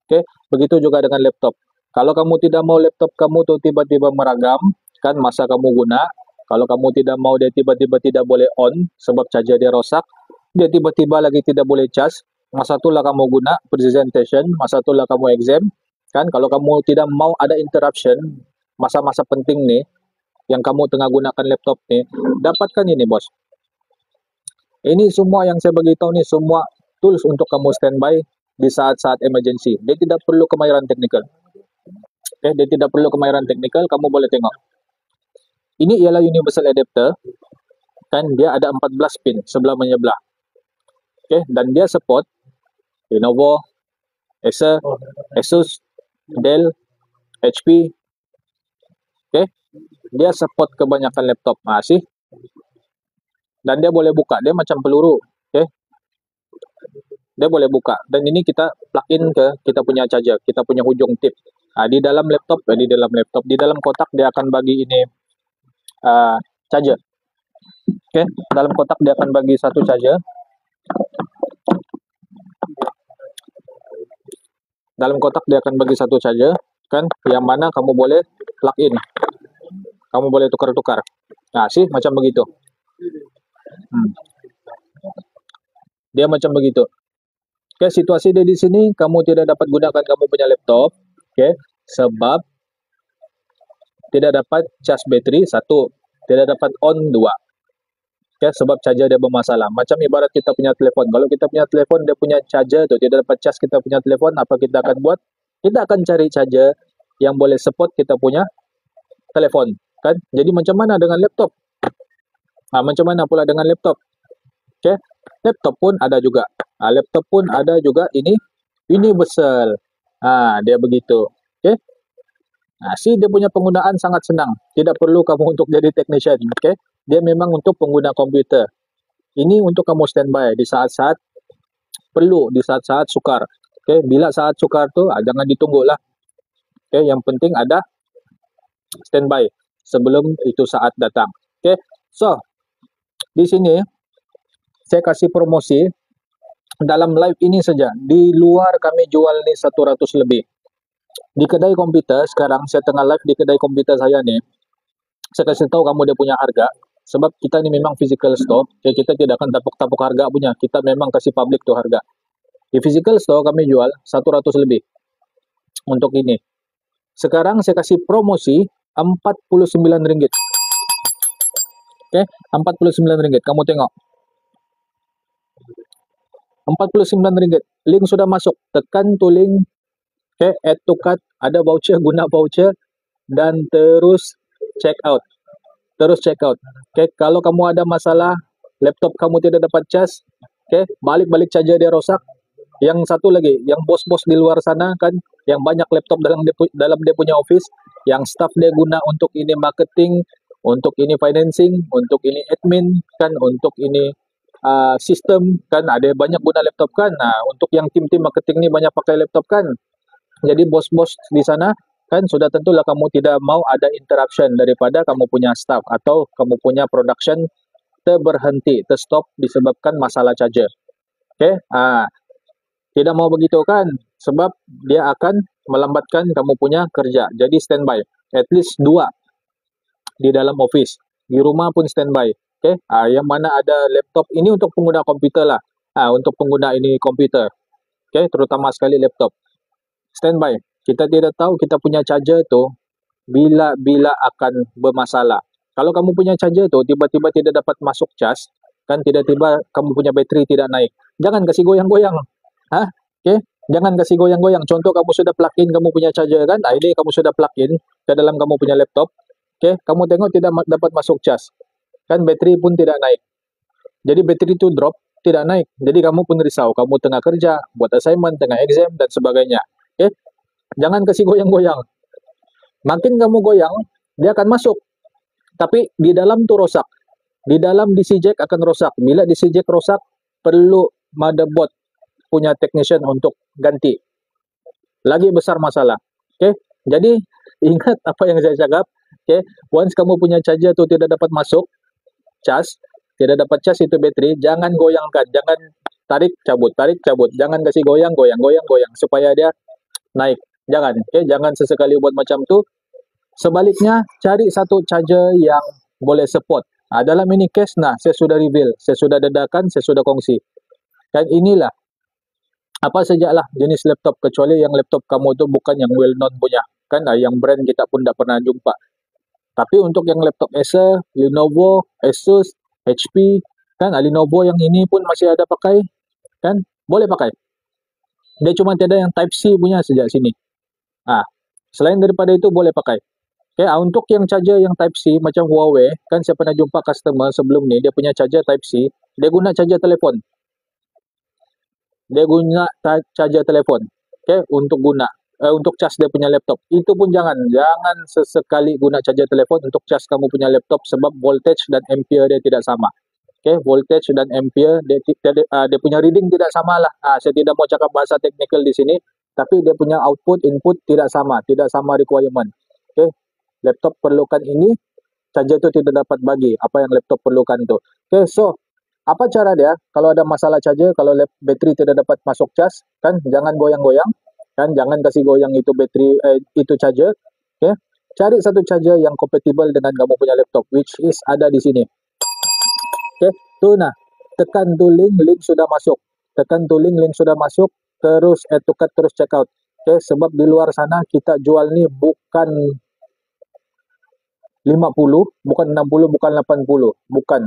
Speaker 1: Oke, begitu juga dengan laptop. Kalau kamu tidak mau laptop kamu tuh tiba-tiba meragam, kan masa kamu guna. Kalau kamu tidak mau dia tiba-tiba tidak boleh on sebab charger dia rosak, dia tiba-tiba lagi tidak boleh charge, masa itulah kamu guna presentation, masa itulah kamu exam, kan? Kalau kamu tidak mau ada interruption, masa-masa penting nih, yang kamu tengah gunakan laptop nih, dapatkan ini bos. Ini semua yang saya beritahu nih, semua tools untuk kamu standby di saat-saat emergency. Dia tidak perlu kemahiran teknikal. Oke, dia tidak perlu kemahiran teknikal, kamu boleh tengok. Ini ialah universal adapter, kan dia ada 14 pin sebelah menyebelah. Oke, dan dia support Lenovo, Acer, Asus, Dell, HP. Oke, dia support kebanyakan laptop. Masih. Dan dia boleh buka, dia macam peluru. Oke. Dia boleh buka. Dan ini kita plug in ke kita punya charger, kita punya ujung tip. Nah, di dalam laptop, di dalam kotak dia akan bagi ini charger. Oke, dalam kotak dia akan bagi satu charger. Dalam kotak dia akan bagi satu charger, kan? Yang mana kamu boleh plug in. Kamu boleh tukar-tukar. Nah, sih macam begitu. Dia macam begitu. Oke, situasi dia di sini kamu tidak dapat gunakan kamu punya laptop, oke? Sebab tidak dapat charge bateri satu, tidak dapat on dua. Oke, sebab charger dia bermasalah. Macam ibarat kita punya telepon. Kalau kita punya telepon dia punya charger tuh tidak dapat charge kita punya telepon, apa kita akan buat? Kita akan cari charger yang boleh support kita punya telepon, kan? Jadi macam mana dengan laptop? Nah, macam mana pula dengan laptop? Oke, laptop pun ada juga. Laptop pun ada juga ini universal. Dia begitu. Oke. Dia punya penggunaan sangat senang. Tidak perlu kamu untuk jadi technician. Oke. Dia memang untuk pengguna komputer. Ini untuk kamu standby di saat-saat perlu, di saat-saat sukar. Oke. Bila saat sukar tuh jangan ditunggu lah. Oke. Yang penting ada standby sebelum itu saat datang. Oke. So, di sini saya kasih promosi dalam live ini saja. Di luar kami jual nih 100 lebih. Di kedai komputer sekarang saya tengah live di kedai komputer saya nih. Saya kasih tahu kamu dia punya harga. Sebab kita ini memang physical store. Kita tidak akan tapuk-tapuk harga punya. Kita memang kasih public tuh harga. Di physical store kami jual 100 lebih. Untuk ini. Sekarang saya kasih promosi Rp49. Oke, Rp49. Kamu tengok. Rp49. Link sudah masuk. Tekan tuh link Okay, add to cart, ada voucher, guna voucher, dan terus check out. Terus check out. Okay, kalau kamu ada masalah, laptop kamu tidak dapat cas, okay, balik-balik charger dia rosak. Yang satu lagi, yang bos-bos di luar sana kan, yang banyak laptop dalam dia punya office, yang staff dia guna untuk ini marketing, untuk ini financing, untuk ini admin kan, untuk ini sistem kan, ada banyak guna laptop kan. Nah, untuk yang tim-tim marketing ni banyak pakai laptop kan. Jadi bos-bos di sana kan sudah tentulah kamu tidak mau ada interruption daripada kamu punya staff atau kamu punya production terberhenti, terstop disebabkan masalah charger. Okay? Tidak mau begitu kan? Sebab dia akan melambatkan kamu punya kerja. Jadi standby. At least 2 di dalam office. Di rumah pun standby. Okay? Yang mana ada laptop. Ini untuk pengguna komputer lah. Untuk pengguna ini komputer. Okay? Terutama sekali laptop. Standby. Kita tidak tahu kita punya charger tu bila akan bermasalah. Kalau kamu punya charger tu tiba-tiba tidak dapat masuk cas, kan tiba-tiba kamu punya bateri tidak naik. Jangan kasih goyang-goyang. Okay? Jangan kasih goyang-goyang. Contoh kamu sudah plug in kamu punya charger kan? Ini kamu sudah plug in ke dalam kamu punya laptop. Okay? Kamu tengok tidak dapat masuk cas. Kan bateri pun tidak naik. Jadi bateri itu drop, tidak naik. Jadi kamu pun risau. Kamu tengah kerja, buat assignment, tengah exam dan sebagainya. Okay? Jangan kasih goyang-goyang. Makin kamu goyang, dia akan masuk. Tapi di dalam tu rosak. Di dalam DC jack akan rosak. Bila DC jack rosak, perlu motherboard punya technician untuk ganti. Lagi besar masalah. Okay? Jadi ingat apa yang saya cakap. Okay? Once kamu punya charger tu tidak dapat masuk cas, tidak dapat cas itu bateri, jangan goyangkan, jangan tarik cabut, jangan kasih goyang supaya dia naik. Jangan, okay? Jangan sesekali buat macam tu. Sebaliknya, cari satu charger yang boleh support. Dalam ini case, saya sudah reveal, saya sudah dadakan, saya sudah kongsi. Dan inilah, apa sajalah jenis laptop, kecuali yang laptop kamu tu bukan yang well known punya. Kan, yang brand kita pun tak pernah jumpa. Tapi untuk yang laptop Acer, Lenovo, Asus, HP, kan, Lenovo yang ini pun masih ada pakai, kan, boleh pakai. Dia cuma tidak yang Type-C punya sejak sini. Selain daripada itu, boleh pakai. Okay, untuk yang charger yang Type-C macam Huawei, kan saya pernah jumpa customer sebelum ni, dia punya charger Type-C, dia guna charger telefon. Dia guna charger telefon. Okay, untuk cas dia punya laptop. Itu pun jangan sesekali guna charger telefon untuk cas kamu punya laptop sebab voltage dan ampere dia tidak sama. Okay, voltage dan ampere dia punya reading tidak sama lah. Saya tidak mau cakap bahasa teknikal di sini, tapi dia punya output, input tidak sama requirement. Okay, laptop perlukan ini, charger tu tidak dapat bagi apa yang laptop perlukan tu. Okay, so apa cara dia kalau ada masalah charger, kalau bateri tidak dapat masuk cas, kan jangan goyang-goyang, kan jangan kasih goyang itu bateri itu charger. Okay, cari satu charger yang compatible dengan kamu punya laptop, which is ada di sini. Okay, tu tekan tu link sudah masuk. Tekan tu link sudah masuk, terus add to cart, terus check out. Okay, sebab di luar sana kita jual ni bukan 50, bukan 60, bukan 80, bukan.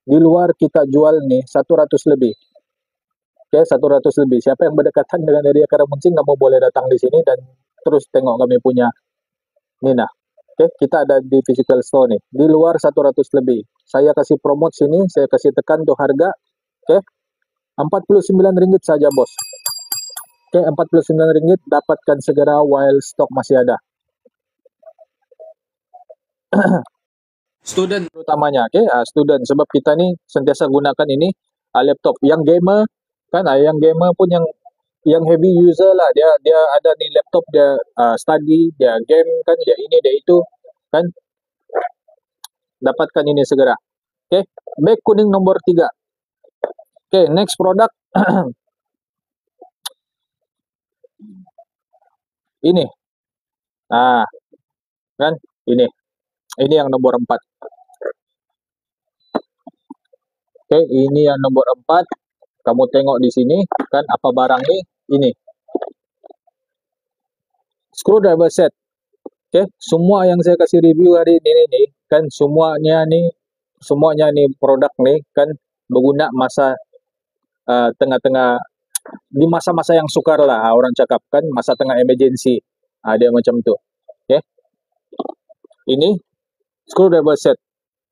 Speaker 1: Di luar kita jual ni 100 lebih. Okay, 100 lebih. Siapa yang berdekatan dengan area Karamuncing, kamu boleh datang di sini dan terus tengok kami punya Nina. Okay, kita ada di physical store ni. Di luar 100 lebih. Saya kasih promote sini, saya kasih tekan tu harga. Okay, RM49 saja bos. Okay, RM49 dapatkan segera while stok masih ada. Student terutamanya, okay? Student, sebab kita ni sentiasa gunakan ini laptop. Yang gamer kan, yang gamer pun yang heavy user lah, dia ada ni laptop, dia study, dia game kan, dia ini, dia itu kan, dapatkan ini segera. Okay, beg kuning nomor 3. Okay, next product. Ini kan, ini yang nomor 4. Okay, ini yang nomor 4. Kamu tengok di sini kan, apa barang ni? Ini screwdriver set. Okay, semua yang saya kasih review hari ini kan, semuanya ni produk ni kan berguna masa tengah-tengah di masa-masa yang sukar lah orang cakap kan, masa tengah emergency. Dia macam tu. Okay. Ini screwdriver set.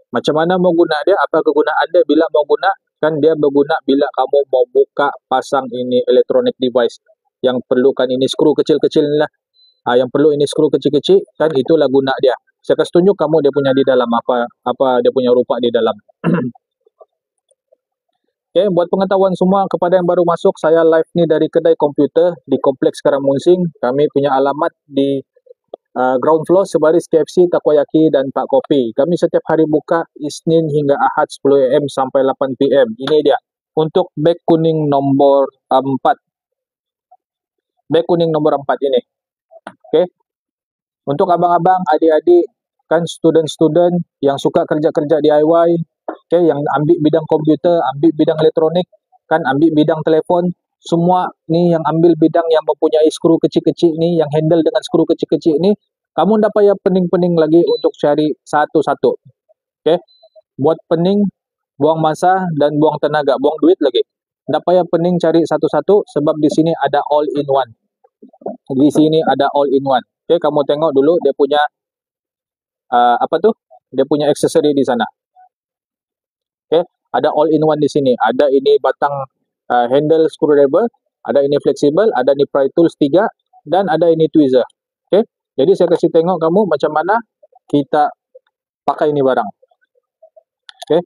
Speaker 1: Macam mana mau guna dia? Apa kegunaan dia bila mau guna? Kan dia berguna bila kamu mau buka pasang ini electronic device. Yang perlukan ini skru kecil-kecil ni lah. Yang perlu ini skru kecil-kecil, kan itulah guna dia. Saya kasih tunjuk kamu dia punya di dalam apa dia punya rupa di dalam. Okay, buat pengetahuan semua kepada yang baru masuk, saya live ni dari kedai komputer di Kompleks Karamunsing. Kami punya alamat di ground floor sebaris KFC, Takoyaki dan Pak Kopi. Kami setiap hari buka Isnin hingga Ahad 10 AM sampai 8 PM. Ini dia. Untuk beg kuning nomor 4. Beg kuning nomor 4 ini. Okay. Untuk abang-abang, adik-adik, kan student-student yang suka kerja-kerja DIY, okay, yang ambil bidang komputer, ambil bidang elektronik, kan ambil bidang telefon, semua ni yang ambil bidang yang mempunyai skru kecil-kecil ni, yang handle dengan skru kecil-kecil ni, kamu tak payah pening-pening lagi untuk cari satu-satu. Okay? Buat pening, buang masa dan buang tenaga, buang duit lagi. Tak payah pening cari satu-satu sebab di sini ada all in one. Di sini ada all in one. Okay, kamu tengok dulu dia punya dia punya aksesori di sana. Okay, ada all in one di sini. Ada ini batang handle screwdriver, ada ini fleksibel, ada ini pry tools 3 dan ada ini tweezer. Okay, jadi saya kasih tengok kamu macam mana kita pakai ini barang. Okay,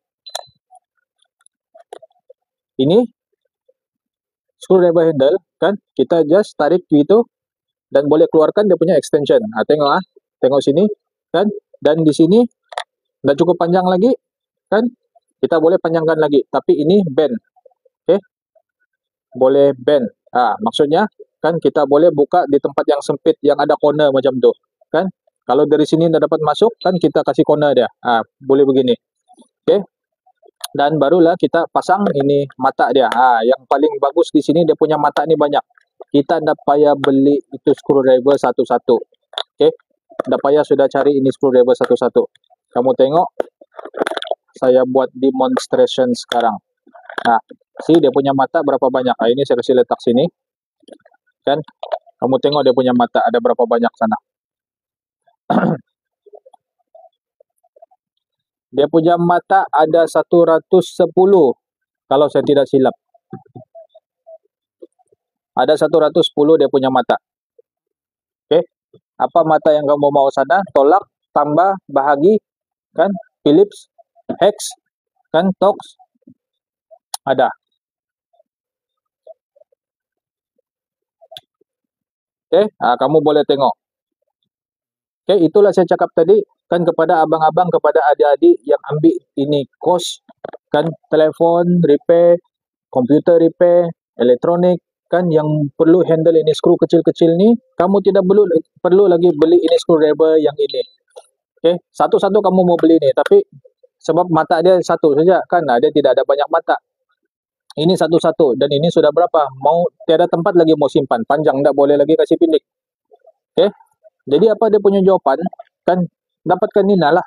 Speaker 1: ini screwdriver handle kan, kita just tarik gitu dan boleh keluarkan dia punya extension. Tengok tengok sini kan, dan di sini dah cukup panjang lagi kan, kita boleh panjangkan lagi, tapi ini bend. Okay, boleh bend. Maksudnya kan kita boleh buka di tempat yang sempit yang ada corner macam tu kan. Kalau dari sini dah dapat masuk kan, kita kasih corner dia. Boleh begini. Okay, dan barulah kita pasang ini mata dia. Yang paling bagus di sini dia punya mata ni banyak. Kita tak payah beli itu screwdriver satu-satu. Okay, tak payah sudah cari ini screwdriver satu-satu. Kamu tengok, saya buat demonstration sekarang. See dia punya mata berapa banyak. Ini saya kasih letak sini. Kan, kamu tengok dia punya mata ada berapa banyak sana. Dia punya mata ada 110 kalau saya tidak silap. Ada 110 dia punya mata. Okay, apa mata yang kamu mau sana? Tolak, tambah, bahagi, kan? Philips, hex, kan? Tox, ada. Okay, kamu boleh tengok. Okay, itulah saya cakap tadi kan kepada abang-abang, kepada adik-adik yang ambil ini kos kan, telefon repair, komputer repair, elektronik kan, yang perlu handle ini skru kecil-kecil ni, kamu tidak perlu lagi beli ini screwdriver yang ini. Okay, satu-satu kamu mau beli ni, tapi sebab mata dia satu saja kan, dia tidak ada banyak mata. Ini satu-satu dan ini sudah berapa? Mau tiada tempat lagi mau simpan, panjang tak boleh lagi kasih pindik. Okay, jadi apa dia punya jawapan kan, dapatkan Nina lah.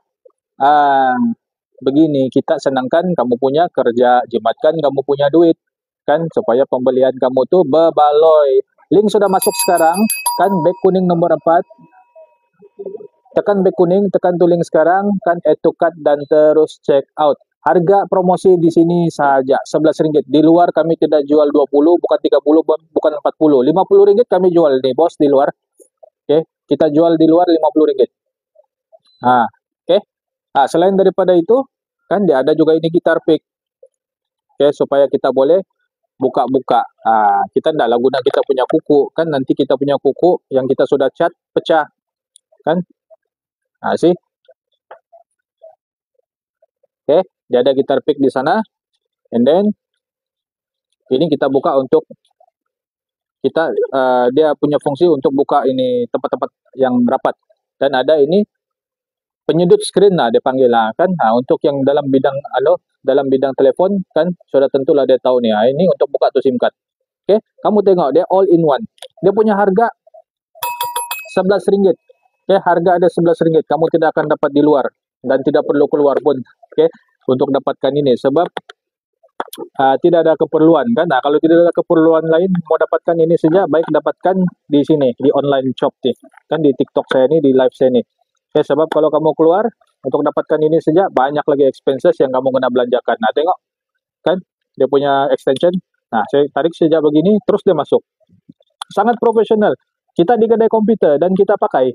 Speaker 1: Begini kita senangkan kamu punya kerja, jimatkan kamu punya duit kan, supaya pembelian kamu tuh bebaloi. Link sudah masuk sekarang kan, beg kuning nomor 4. Tekan beg kuning, tekan tuh link sekarang kan, add to cart dan terus check out. Harga promosi di sini saja RM11. Di luar kami tidak jual 20, bukan 30, bukan 40. RM50 kami jual nih bos di luar. Oke, kita jual di luar RM50. Oke. Selain daripada itu kan dia ada juga ini gitar pick. Oke, supaya kita boleh buka-buka. Kita tidak guna kita punya kuku kan, nanti kita punya kuku yang kita sudah cat pecah kan. See. Oke, dia ada gitar pick di sana. And then ini kita buka untuk kita dia punya fungsi untuk buka ini tempat-tempat yang rapat. Dan ada ini penyedut screen dia panggil kan. Untuk yang dalam bidang telepon kan, sudah tentulah dia tahu nih. Ini untuk buka tuh SIM card. Oke, kamu tengok dia all in one. Dia punya harga RM11. Oke, harga ada RM11. Kamu tidak akan dapat di luar dan tidak perlu keluar pun. Oke, untuk dapatkan ini sebab tidak ada keperluan kan. Nah, kalau tidak ada keperluan lain mau dapatkan ini saja, baik dapatkan di sini di online shop nih. Kan di TikTok saya ini, di live saya ini. Ya, sebab kalau kamu keluar untuk dapatkan ini saja banyak lagi expenses yang kamu kena belanjakan. Nah, tengok kan dia punya extension. Nah, saya tarik saja begini terus dia masuk. Sangat profesional. Kita di kedai komputer dan kita pakai.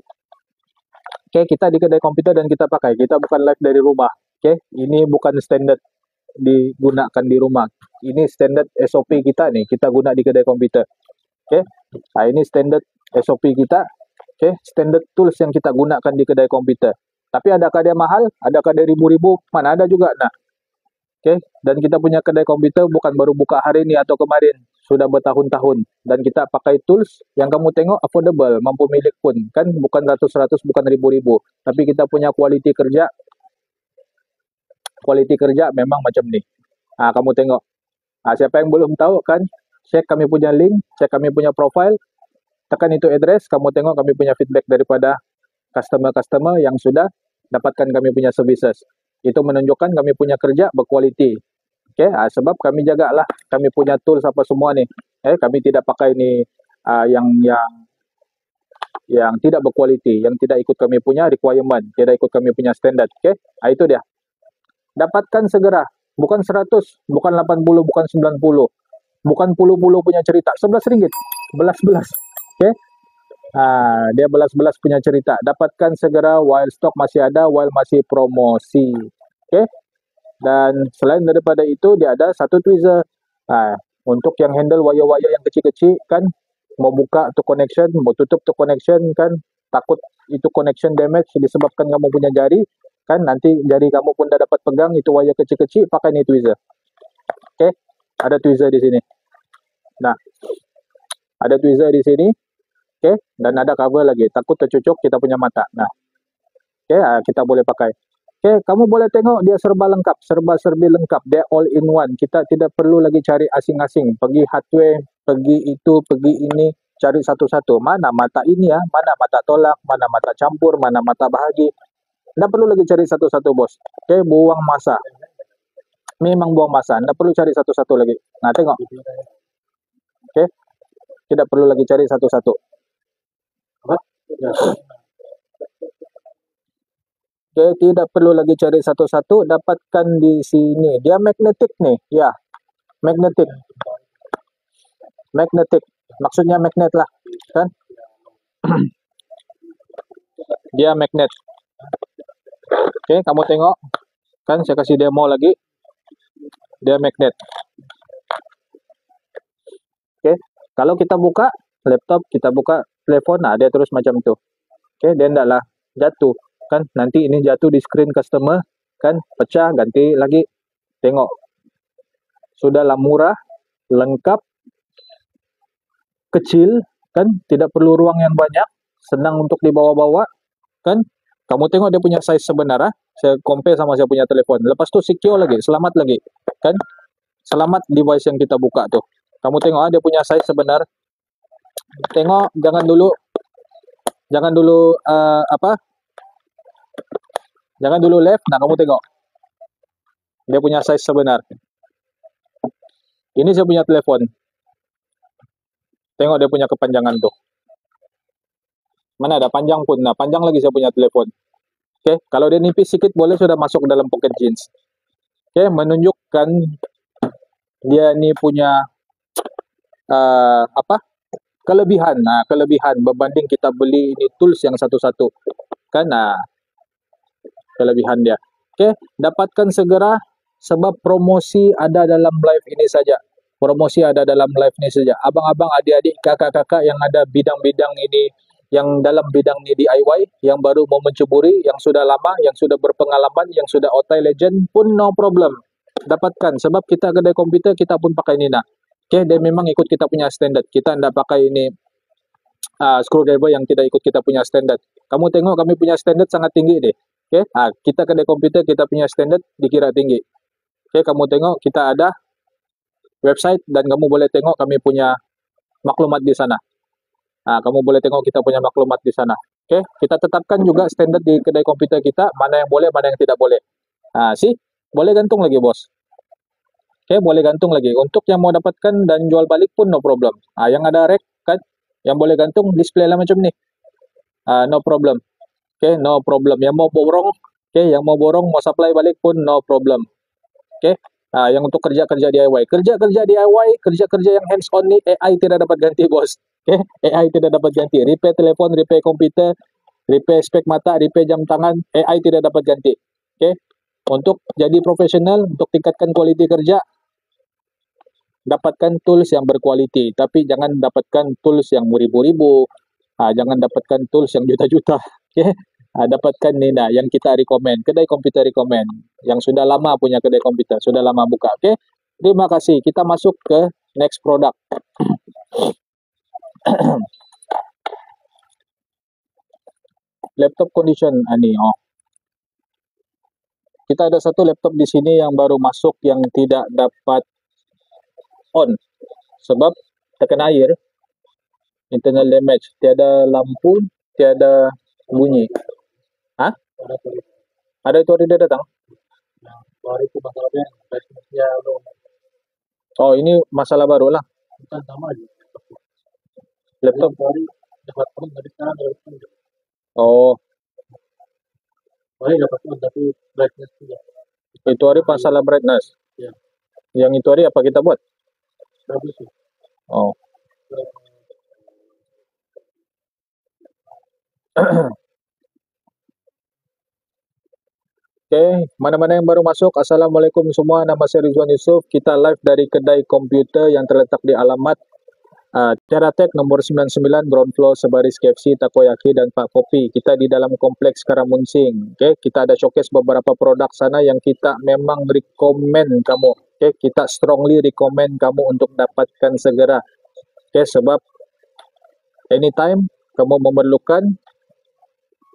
Speaker 1: Oke, kita di kedai komputer dan kita pakai. Kita bukan live dari rumah. Oke, ini bukan standar digunakan di rumah. Ini standar SOP kita nih, kita guna di kedai komputer. Oke. Nah, ini standar SOP kita. Oke, standard tools yang kita gunakan di kedai komputer. Tapi adakah dia mahal? Adakah dia ribu-ribu? Mana ada juga. Nah, oke, dan kita punya kedai komputer bukan baru buka hari ini atau kemarin, sudah bertahun-tahun. Dan kita pakai tools yang kamu tengok affordable, mampu milik pun. Kan bukan ratus-ratus, bukan ribu-ribu. Tapi kita punya quality kerja memang macam ni. Kamu tengok. Siapa yang belum tahu kan, cek kami punya link, cek kami punya profile, tekan itu address, kamu tengok kami punya feedback daripada customer-customer yang sudah dapatkan kami punya services. Itu menunjukkan kami punya kerja berkualiti. Oke, sebab kami jagalah kami punya tools apa semua nih. Kami tidak pakai ini yang tidak berkualiti, yang tidak ikut kami punya requirement, tidak ikut kami punya standard. Oke, itu dia. Dapatkan segera, bukan 100, bukan 80, bukan 90, bukan puluh-puluh punya cerita, 11 ringgit, belas-belas. Oke. Dia belas-belas punya cerita. Dapatkan segera while stok masih ada, while masih promosi. Oke. Dan selain daripada itu, dia ada satu tweezer. Untuk yang handle wire-wire yang kecil-kecil kan, mau buka to connection, mau tutup to connection kan, takut itu connection damage disebabkan kamu punya jari, kan nanti jari kamu pun dah dapat pegang itu wire kecil-kecil, pakai nih tweezer. Oke. Ada tweezer di sini. Nah, ada tweezer di sini. Oke, dan ada cover lagi. Takut tercucuk kita punya mata. Nah, oke, kita boleh pakai. Oke, kamu boleh tengok dia serba lengkap, serba-serbi lengkap. Dia all in one. Kita tidak perlu lagi cari asing-asing. Pergi hardware, pergi itu, pergi ini, cari satu-satu. Mana mata ini ya, mana mata tolak, mana mata campur, mana mata bahagi. Tidak perlu lagi cari satu-satu, bos. Oke, buang masa. Memang buang masa. Tidak perlu cari satu-satu lagi. Nah, tengok. Oke, tidak perlu lagi cari satu-satu. Oke, tidak perlu lagi cari satu-satu, dapatkan di sini. Dia magnetic nih, ya. Magnetic. Magnetic. Maksudnya magnet lah, kan? Dia magnet. Oke, kamu tengok. Kan saya kasih demo lagi. Dia magnet. Oke, kalau kita buka laptop, kita buka telepon, dia terus macam itu. Oke, dia enggak lah jatuh. Kan nanti ini jatuh di screen customer, kan pecah, ganti lagi. Tengok. Sudahlah murah, lengkap, kecil, kan tidak perlu ruang yang banyak, senang untuk dibawa-bawa, kan? Kamu tengok dia punya size sebenarnya, saya compare sama saya punya telepon. Lepas tu secure lagi, selamat lagi, kan? Selamat device yang kita buka tuh. Kamu tengok dia punya size sebenar. Tengok, jangan dulu jangan dulu left. Nah, kamu tengok. Dia punya size sebenar. Ini saya punya telepon. Tengok dia punya kepanjangan tuh. Mana ada panjang pun. Nah, panjang lagi saya punya telepon. Oke, kalau dia nipis sedikit boleh sudah masuk dalam pocket jeans. Oke, menunjukkan dia ini punya kelebihan. Nah, kelebihan berbanding kita beli ini tools yang satu-satu. Kan, kelebihan dia. Oke, dapatkan segera sebab promosi ada dalam live ini saja. Promosi ada dalam live ini saja. Abang-abang, adik-adik, kakak-kakak yang ada bidang-bidang ini, yang dalam bidang ini DIY, yang baru mau menceburi, yang sudah lama, yang sudah berpengalaman, yang sudah OTI legend pun no problem. Dapatkan sebab kita kedai komputer kita pun pakai Nina. Oke, dia memang ikut kita punya standard. Kita tidak pakai ini screwdriver yang tidak ikut kita punya standard. Kamu tengok kami punya standard sangat tinggi deh. Oke, kita kedai komputer kita punya standard dikira tinggi. Oke, kamu tengok kita ada website dan kamu boleh tengok kami punya maklumat di sana. Kamu boleh tengok kita punya maklumat di sana. Oke, kita tetapkan juga standard di kedai komputer kita, mana yang boleh, mana yang tidak boleh. Boleh gantung lagi, bos. boleh gantung lagi. Untuk yang mau dapatkan dan jual balik pun no problem. Yang ada rek kan, yang boleh gantung display lah macam ni. No problem. No problem. Yang mau borong, yang mau borong mau supply balik pun no problem. Yang untuk kerja-kerja DIY. Kerja-kerja DIY, kerja-kerja yang hands on ni AI tidak dapat ganti bos. AI tidak dapat ganti. Repair telefon, repair komputer, repair spek mata, repair jam tangan, AI tidak dapat ganti. Untuk jadi profesional, untuk tingkatkan kualiti kerja, dapatkan tools yang berkualiti, tapi jangan dapatkan tools yang beribu-ribu, jangan dapatkan tools yang juta-juta. Dapatkan ni yang kita rekomen, kedai komputer rekomen, yang sudah lama punya kedai komputer, sudah lama buka. Terima kasih. Kita masuk ke next product. Laptop condition ni. Kita ada satu laptop di sini yang baru masuk yang tidak dapat on sebab terkena air, internal damage, tiada lampu, tiada bunyi. Ada itu hari dia datang? Oh, ini masalah baru lah. Laptop. Oh. Itu hari masalah brightness. Yang itu hari apa kita buat? Oh. Mana-mana yang baru masuk, Assalamualaikum semua, nama saya Rizwan Yusuf. Kita live dari kedai komputer yang terletak di alamat Teratek nomor 99, ground floor, sebaris KFC, Takoyaki dan Pak Kopi. Kita di dalam kompleks Karamuncing. Kita ada showcase beberapa produk sana yang kita memang recommend kamu. Kita strongly recommend kamu untuk dapatkan segera. Sebab anytime kamu memerlukan,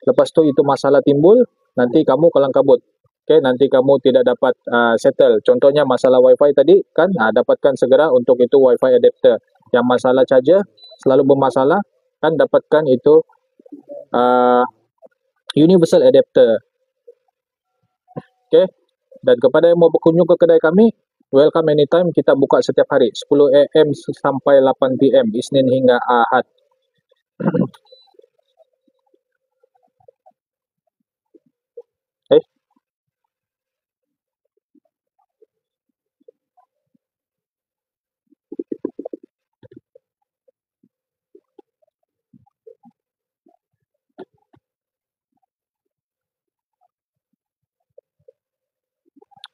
Speaker 1: lepas itu masalah timbul, nanti kamu kalang kabut. Nanti kamu tidak dapat settle. Contohnya masalah wifi tadi kan, dapatkan segera untuk itu wifi adapter. Yang masalah charger selalu bermasalah kan, dapatkan itu universal adapter. Dan kepada yang mau berkunjung ke kedai kami, welcome anytime. Kita buka setiap hari 10 AM sampai 8 PM, Isnin hingga Ahad.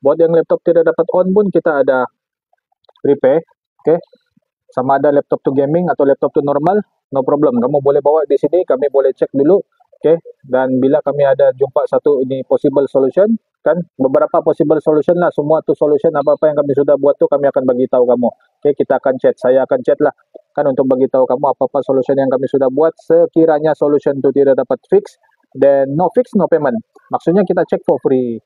Speaker 1: Buat yang laptop tidak dapat on pun kita ada repair. Sama ada laptop tu gaming atau laptop tu normal, no problem. Kamu boleh bawa di sini, kami boleh cek dulu. Dan bila kami ada jumpa satu ini possible solution, kan beberapa possible solution lah, semua tu solution apa-apa yang kami sudah buat tu kami akan bagi tahu kamu. Kita akan chat, saya akan chat lah kan untuk bagi tahu kamu apa-apa solution yang kami sudah buat. Sekiranya solution tu tidak dapat fix, then no fix, no payment. Maksudnya kita cek for free.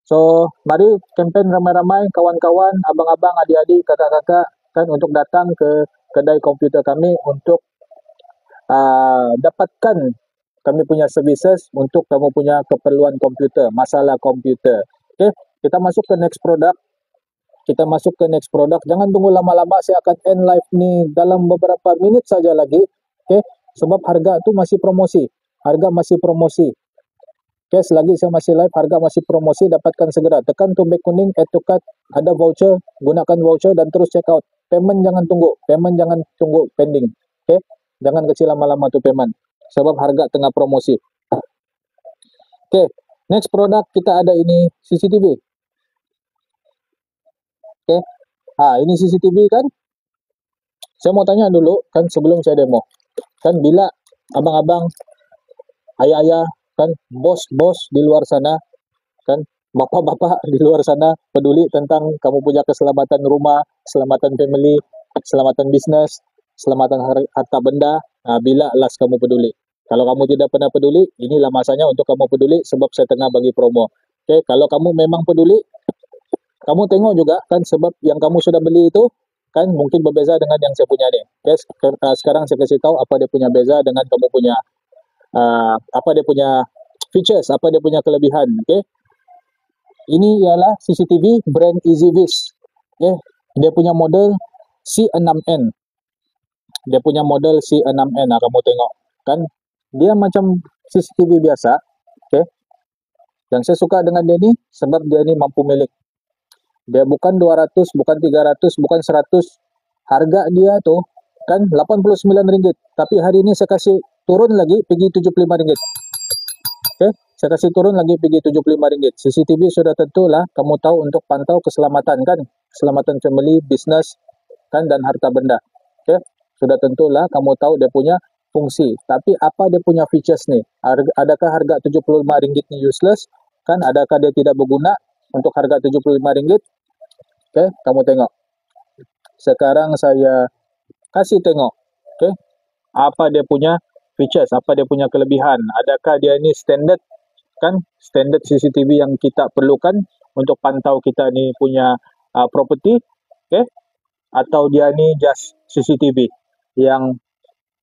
Speaker 1: So, mari campaign ramai-ramai, kawan-kawan, abang-abang, adik-adik, kakak-kakak, kan untuk datang ke kedai komputer kami untuk dapatkan kami punya services untuk kamu punya keperluan komputer, masalah komputer. Kita masuk ke next product. Jangan tunggu lama-lama, saya akan end live ni dalam beberapa minit saja lagi. Sebab harga tu masih promosi. Selagi saya masih live, harga masih promosi, dapatkan segera. Tekan tombol kuning, add to cart, ada voucher, gunakan voucher dan terus check out. Payment jangan tunggu pending. Jangan kecil lama-lama tu payment. Sebab harga tengah promosi. Next produk kita ada ini CCTV. Ini CCTV kan. Saya mau tanya dulu kan sebelum saya demo. Kan bila abang-abang, ayah-ayah, kan bos-bos di luar sana, kan bapak-bapak di luar sana peduli tentang kamu punya keselamatan rumah, keselamatan family, keselamatan bisnes, keselamatan harta benda, bila last kamu peduli. Kalau kamu tidak pernah peduli, inilah masanya untuk kamu peduli sebab saya tengah bagi promo. Kalau kamu memang peduli, kamu tengok juga kan sebab yang kamu sudah beli itu kan mungkin berbeza dengan yang saya punya ni. Sekarang saya kasih tahu apa dia punya beza dengan kamu punya, apa dia punya features, apa dia punya kelebihan. Ini ialah CCTV brand EasyVis. Okay. Dia punya model C6N. Dia punya model C6N. Kamu tengok kan, dia macam CCTV biasa. Okay. Yang saya suka dengan dia ni sebab dia ni mampu milik. Dia bukan 200, bukan 300, bukan 100. Harga dia tu kan RM89. Tapi hari ni saya kasih turun lagi pergi RM75. Okay? Saya kasih turun lagi pergi RM75. CCTV sudah tentulah kamu tahu untuk pantau keselamatan kan. Keselamatan family, bisnes kan, dan harta benda. Okay? Sudah tentulah kamu tahu dia punya fungsi. Tapi apa dia punya features ni? Adakah harga RM75 ni useless? Kan, adakah dia tidak berguna untuk harga RM75? Okay, kamu tengok. Sekarang saya kasih tengok, okay, apa dia punya features, apa dia punya kelebihan. Adakah dia ni standard, kan, standard CCTV yang kita perlukan untuk pantau kita ni punya property, okay, atau dia ni just CCTV yang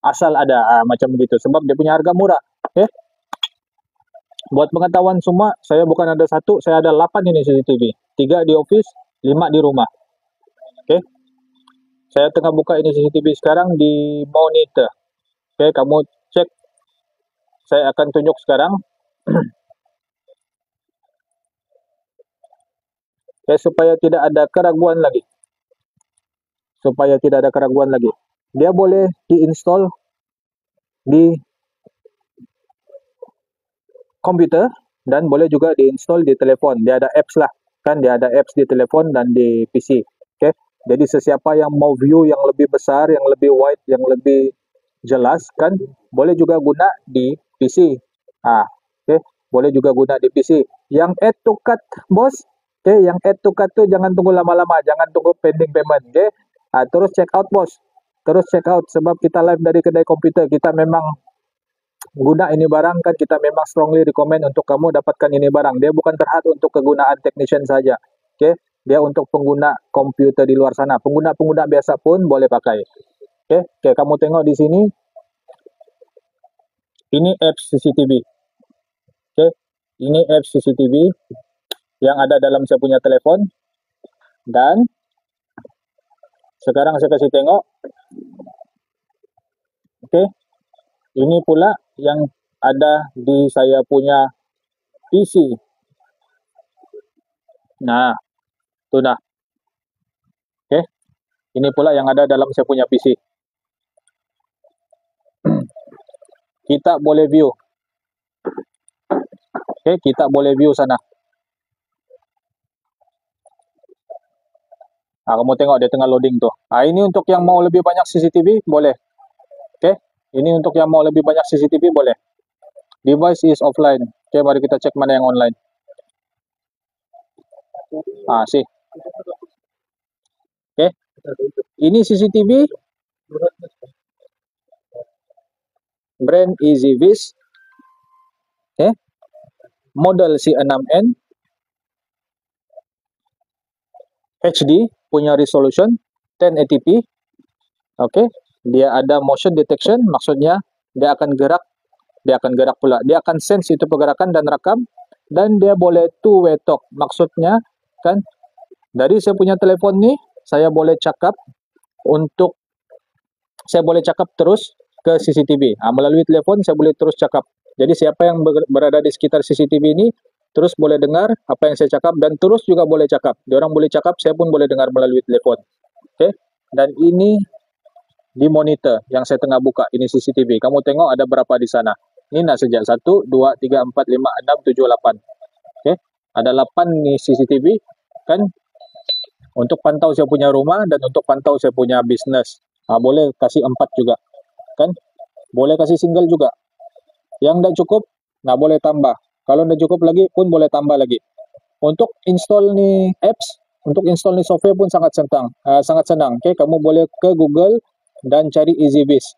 Speaker 1: asal ada, macam begitu. Sebab dia punya harga murah, okay. Buat pengetahuan semua, saya bukan ada satu, saya ada 8 ini CCTV. 3 di office, 5 di rumah. Okay. Saya tengah buka ini CCTV sekarang di monitor. Okay, kamu cek. Saya akan tunjuk sekarang. Okay, supaya tidak ada keraguan lagi. Supaya tidak ada keraguan lagi. Dia boleh diinstal di komputer dan boleh juga diinstal di telefon. Dia ada apps lah. Kan, dia ada apps di telefon dan di PC. Okay. Jadi sesiapa yang mau view yang lebih besar, yang lebih wide, yang lebih jelas, kan, boleh juga guna di PC. Okay. Boleh juga guna di PC. Yang add to cart, bos. Okay. Yang add to cart tu jangan tunggu lama-lama. Jangan tunggu pending payment. Okay. Terus check out, bos. Terus check out. Sebab kita live dari kedai komputer. Kita memang guna ini barang, kan, kita memang strongly recommend untuk kamu dapatkan ini barang. Dia bukan terhad untuk kegunaan technician saja. Okay. Dia untuk pengguna komputer di luar sana. Pengguna-pengguna biasa pun boleh pakai. Okay. Okay, kamu tengok di sini. Ini apps CCTV. Okay. Ini apps CCTV yang ada dalam saya punya telefon. Dan sekarang saya kasih tengok. Okay. Ini pula yang ada di saya punya PC. Nah, tu dah. Okay. Ini pula yang ada dalam saya punya PC. Kita boleh view. Okay, kita boleh view sana. Kamu tengok dia tengah loading tu. Ini untuk yang mau lebih banyak CCTV, boleh. Okay. Ini untuk yang mau lebih banyak CCTV, boleh. Device is offline. Okay, mari kita cek mana yang online. See. Okay. Ini CCTV. Brand EasyVis. Okay. Model C6N. HD punya resolution 1080p. Okay. Dia ada motion detection, maksudnya dia akan gerak pula. Dia akan sense itu pergerakan dan rekam. Dan dia boleh two-way talk, maksudnya kan, dari saya punya telefon ni saya boleh cakap terus ke CCTV. Melalui telefon saya boleh terus cakap. Jadi siapa yang berada di sekitar CCTV ini terus boleh dengar apa yang saya cakap dan terus juga boleh cakap. Diorang boleh cakap, saya pun boleh dengar melalui telepon. Okay. Dan ini di monitor yang saya tengah buka, ini CCTV. Kamu tengok ada berapa di sana. Ini nak sejak 1, 2, 3, 4, 5, 6, 7, 8. Okay. Ada 8 ni CCTV. Kan. Untuk pantau saya punya rumah dan untuk pantau saya punya bisnes. Boleh kasih 4 juga. Kan. Boleh kasih single juga. Yang tak cukup, boleh tambah. Kalau tak cukup lagi pun boleh tambah lagi. Untuk install ni apps, untuk install ni software pun sangat senang. Okay, kamu boleh ke Google dan cari EasyVis.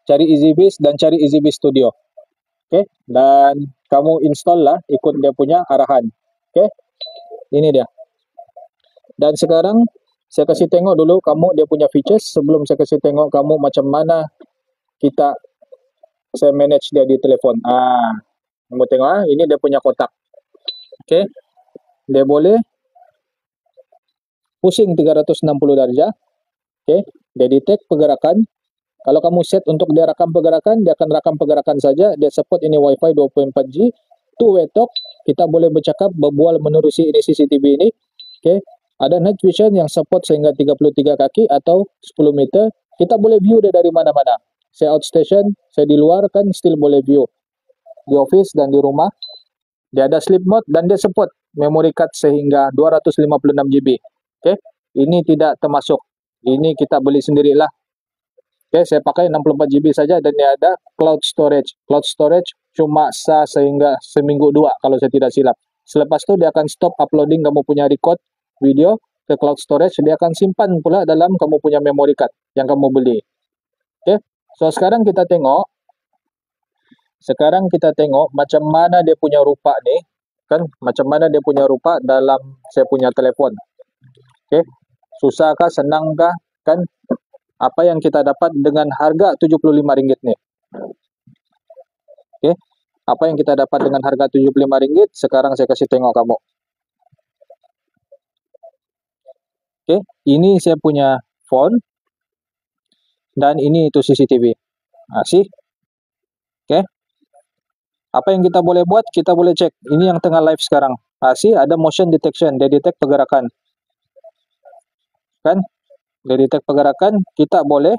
Speaker 1: Cari EasyVis dan cari EasyVis Studio. Okay, dan kamu install lah ikut dia punya arahan. Okay, ini dia. Dan sekarang saya kasih tengok dulu kamu dia punya features sebelum saya kasih tengok kamu macam mana saya manage dia di telefon. Kamu tengok ini dia punya kotak. Okay. Dia boleh pusing 360 derajat. Oke, dia detect pergerakan. Kalau kamu set untuk dia rakam pergerakan, dia akan rakam pergerakan saja. Dia support ini Wi-Fi 2.4G. Two-way talk, kita boleh bercakap, berbual menerusi ini CCTV ini. Oke, ada night vision yang support sehingga 33 kaki atau 10 meter. Kita boleh view dia dari mana-mana. Saya outstation, saya di luar kan still boleh view. Di office dan di rumah. Dia ada sleep mode dan dia support memory card sehingga 256 GB. Oke, ini tidak termasuk. Ini kita beli sendirilah. Oke, saya pakai 64 GB saja dan dia ada cloud storage. Cloud storage cuma sah sehingga seminggu 2 kalau saya tidak silap. Selepas itu dia akan stop uploading kamu punya record video ke cloud storage. Dia akan simpan pula dalam kamu punya memory card yang kamu beli. Oke, so sekarang kita tengok. Sekarang kita tengok macam mana dia punya rupa nih. Kan, macam mana dia punya rupa dalam saya punya telepon. Oke, susahkah, senangkah, kan? Apa yang kita dapat dengan harga RM75 nih. Oke, apa yang kita dapat dengan harga RM75? Sekarang saya kasih tengok kamu. Oke, ini saya punya phone. Dan ini itu CCTV. Sih? Oke. Apa yang kita boleh buat? Kita boleh cek. Ini yang tengah live sekarang. Sih, ada motion detection. Dia detect pergerakan. Kan? Dia detect pergerakan. Kita boleh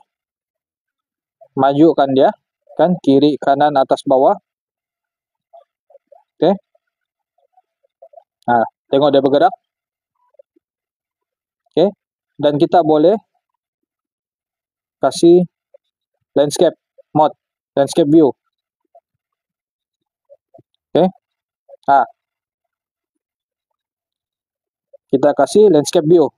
Speaker 1: majukan dia. Kan? Kiri, kanan, atas, bawah. Oke. Nah, tengok dia bergerak. Oke. Dan kita boleh kasih landscape mode. Landscape view. Oke. Kita kasih landscape view.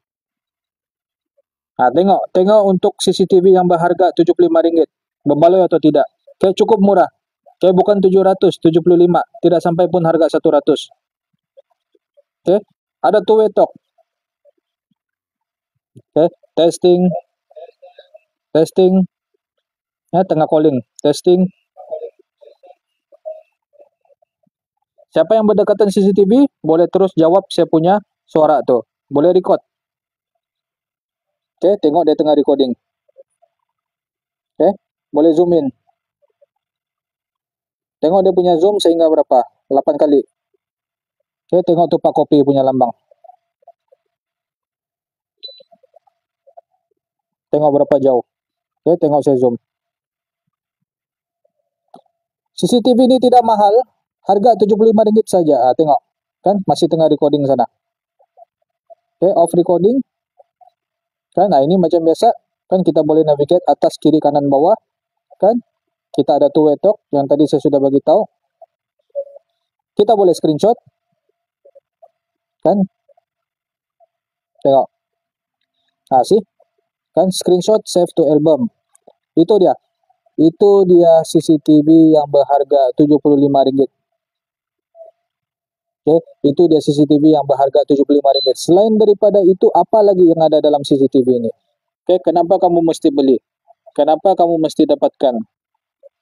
Speaker 1: Tengok untuk CCTV yang berharga RM75. Berbaloi atau tidak? Oke, cukup murah. Oke, bukan 775, tidak sampai pun harga 100. Oke, ada two-way talk. Oke, testing. Tengah calling. Testing. Siapa yang berdekatan CCTV, boleh terus jawab saya punya suara tuh. Boleh record. Oke, tengok dia tengah recording. Oke, boleh zoom in. Tengok dia punya zoom sehingga berapa? 8 kali. Oke, tengok tuh Pak Kopi punya lambang. Tengok berapa jauh. Oke, tengok saya zoom. CCTV ini tidak mahal. Harga RM75 saja. Tengok. Kan, masih tengah recording sana. Oke, off recording. Kan, ini macam biasa. Kan, kita boleh navigate atas, kiri, kanan, bawah. Kan, kita ada two-way talk yang tadi saya sudah bagi tahu. Kita boleh screenshot. Kan, tengok. Sih. Kan, screenshot save to album. Itu dia. Itu dia CCTV yang berharga RM75. Oke, itu dia CCTV yang berharga RM75. Selain daripada itu, apa lagi yang ada dalam CCTV ini? Oke, kenapa kamu mesti beli? Kenapa kamu mesti dapatkan?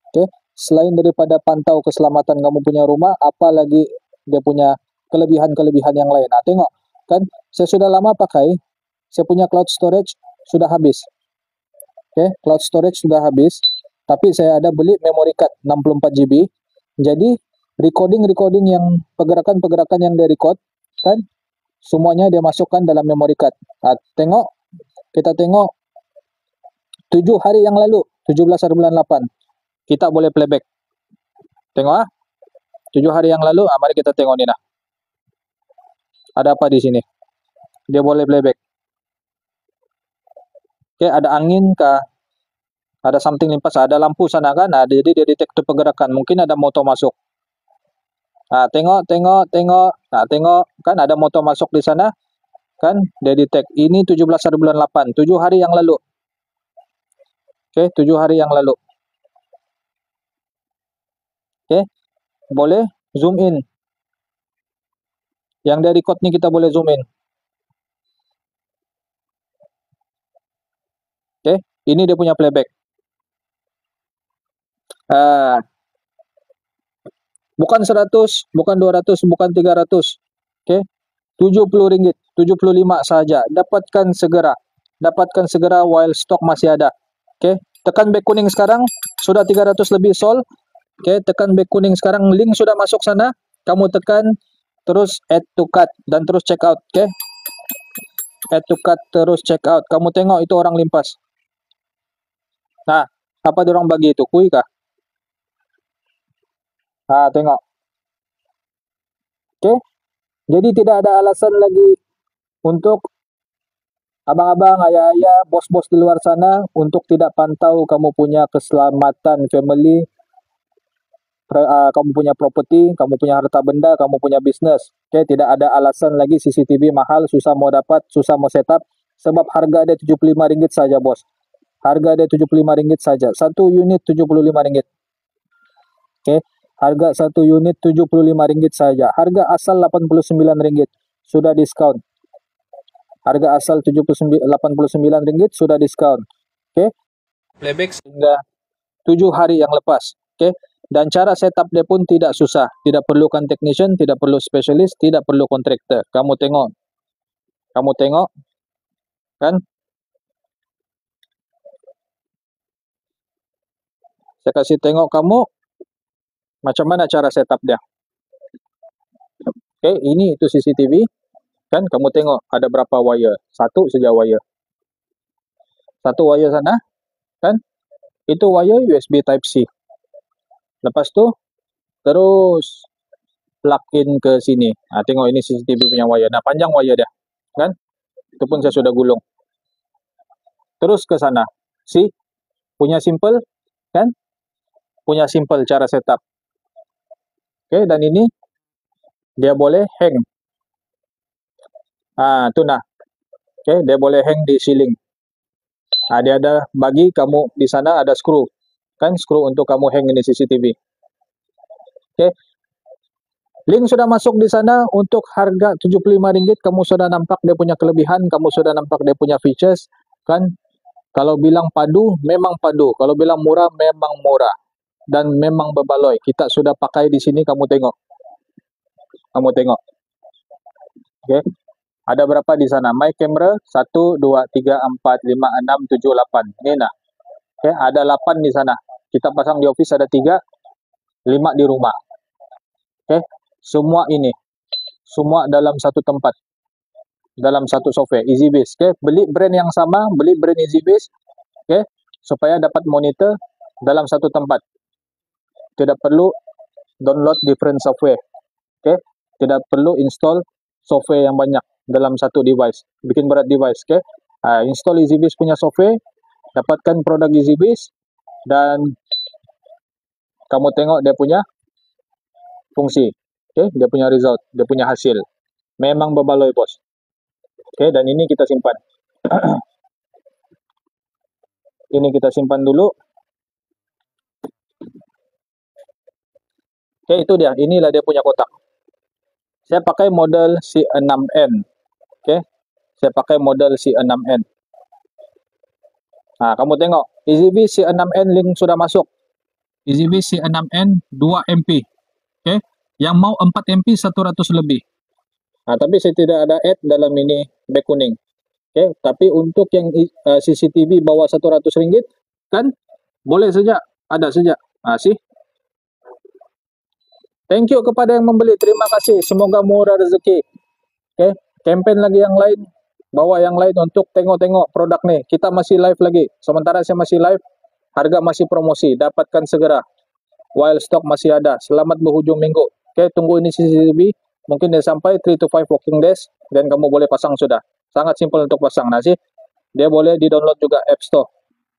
Speaker 1: Oke, selain daripada pantau keselamatan kamu punya rumah, apa lagi dia punya kelebihan-kelebihan yang lain? Tengok, kan saya sudah lama pakai, saya punya cloud storage sudah habis. Oke, cloud storage sudah habis, tapi saya ada beli memory card 64 GB. Jadi recording yang pergerakan-pergerakan yang dia record, kan semuanya dia masukkan dalam memory card. Tengok, kita tengok 7 hari yang lalu, 17 hari bulan 8, kita boleh playback. Tengok 7 hari yang lalu, mari kita tengok ni nah. Ada apa di sini? Dia boleh playback. Oke, ada angin kah? Ada something limpas, ada lampu sana kan? Jadi dia detect pergerakan, mungkin ada motor masuk. Tengok. Tengok, kan ada motor masuk di sana. Kan, dia detect. Ini 17 hari bulan 8, 7 hari yang lalu. Oke, 7 hari yang lalu. Oke, boleh zoom in. Yang dari record ni kita boleh zoom in. Oke, ini dia punya playback. Bukan 100, bukan 200, bukan 300. Oke, RM70, 75 saja. Dapatkan segera while stok masih ada. Oke, tekan back kuning sekarang, sudah 300 lebih sol. Oke, tekan back kuning sekarang, link sudah masuk sana. Kamu tekan terus add to cart dan terus check out. Oke, add to cart terus check out. Kamu tengok itu orang limpas. Nah, apa dorang bagi itu? Kui kah? Nah, tengok. Oke, jadi tidak ada alasan lagi untuk abang-abang, ayah-ayah, bos-bos di luar sana untuk tidak pantau kamu punya keselamatan family, kamu punya properti, kamu punya harta benda, kamu punya bisnis. Oke, tidak ada alasan lagi CCTV mahal, susah mau dapat, susah mau setup, sebab harga dia RM75 saja, bos. Harga dia RM75 saja. Satu unit RM75. Oke, harga satu unit RM75 saja. Harga asal RM89 sudah diskon. Harga asal RM89 sudah diskon. Oke, playback hingga 7 hari yang lepas. Oke, dan cara setup dia pun tidak susah. Tidak perlukan technician, tidak perlu specialist, tidak perlu kontraktor. Kamu tengok kan? Saya kasih tengok kamu macam mana cara setup dia. Oke, ini itu CCTV. Kan kamu tengok ada berapa wire. Satu saja wire. Satu wire sana. Kan? Itu wire USB Type-C. Lepas tu, terus plug in ke sini. Nah, tengok ini CCTV punya wire. Nah, panjang wire dia. Kan? Itu pun saya sudah gulung. Terus ke sana. See? Punya simple. Kan? Punya simple cara setup. Oke, dan ini dia boleh hang. Tu nah. Oke, dia boleh hang di ceiling. Dia ada bagi kamu di sana ada screw. Kan screw untuk kamu hang ini CCTV. Oke. Link sudah masuk di sana untuk harga RM75. Kamu sudah nampak dia punya kelebihan, kamu sudah nampak dia punya features. Kan? Kalau bilang padu, memang padu. Kalau bilang murah, memang murah. Dan memang bebaloi. Kita sudah pakai di sini, kamu tengok. Kamu tengok. Oke. Ada berapa di sana? My camera 1, 2, 3, 4, 5, 6, 7, 8. Ini nah. Oke, ada 8 di sana. Kita pasang di office ada 3, 5 di rumah. Oke. Semua ini. Semua dalam satu tempat. Dalam satu software. EasyBase. Oke. Beli brand yang sama, beli brand EasyBase. Oke. Supaya dapat monitor dalam satu tempat. Tidak perlu download different software. Oke. Tidak perlu install software yang banyak dalam satu device. Bikin berat device. Oke. Install EasyBase punya software. Dapatkan produk EasyBase. Dan kamu tengok dia punya fungsi. Oke. Dia punya result. Dia punya hasil. Memang bebaloi, bos. Oke. Dan ini kita simpan. Ini kita simpan dulu. Oke, itu dia. Inilah dia punya kotak. Saya pakai model C6N. Oke. Saya pakai model C6N. Nah, kamu tengok. EasyBase C6N link sudah masuk. EasyBase C6N 2 MP. Oke. Yang mau 4 MP 100 lebih. Nah, tapi saya tidak ada add dalam ini back kuning. Oke. Tapi untuk yang CCTV bawah RM100, kan? Boleh saja. Ada saja. Nah, sih. Thank you kepada yang membeli. Terima kasih. Semoga murah rezeki. Oke. Campaign lagi yang lain. Bawa yang lain untuk tengok-tengok produk nih. Kita masih live lagi. Sementara saya masih live. Harga masih promosi. Dapatkan segera. While stock masih ada. Selamat berhujung minggu. Oke. Tunggu ini CCTV. Mungkin dia sampai 3 to 5 working days. Dan kamu boleh pasang sudah. Sangat simpel untuk pasang. Nah sih. Dia boleh di-download juga App Store.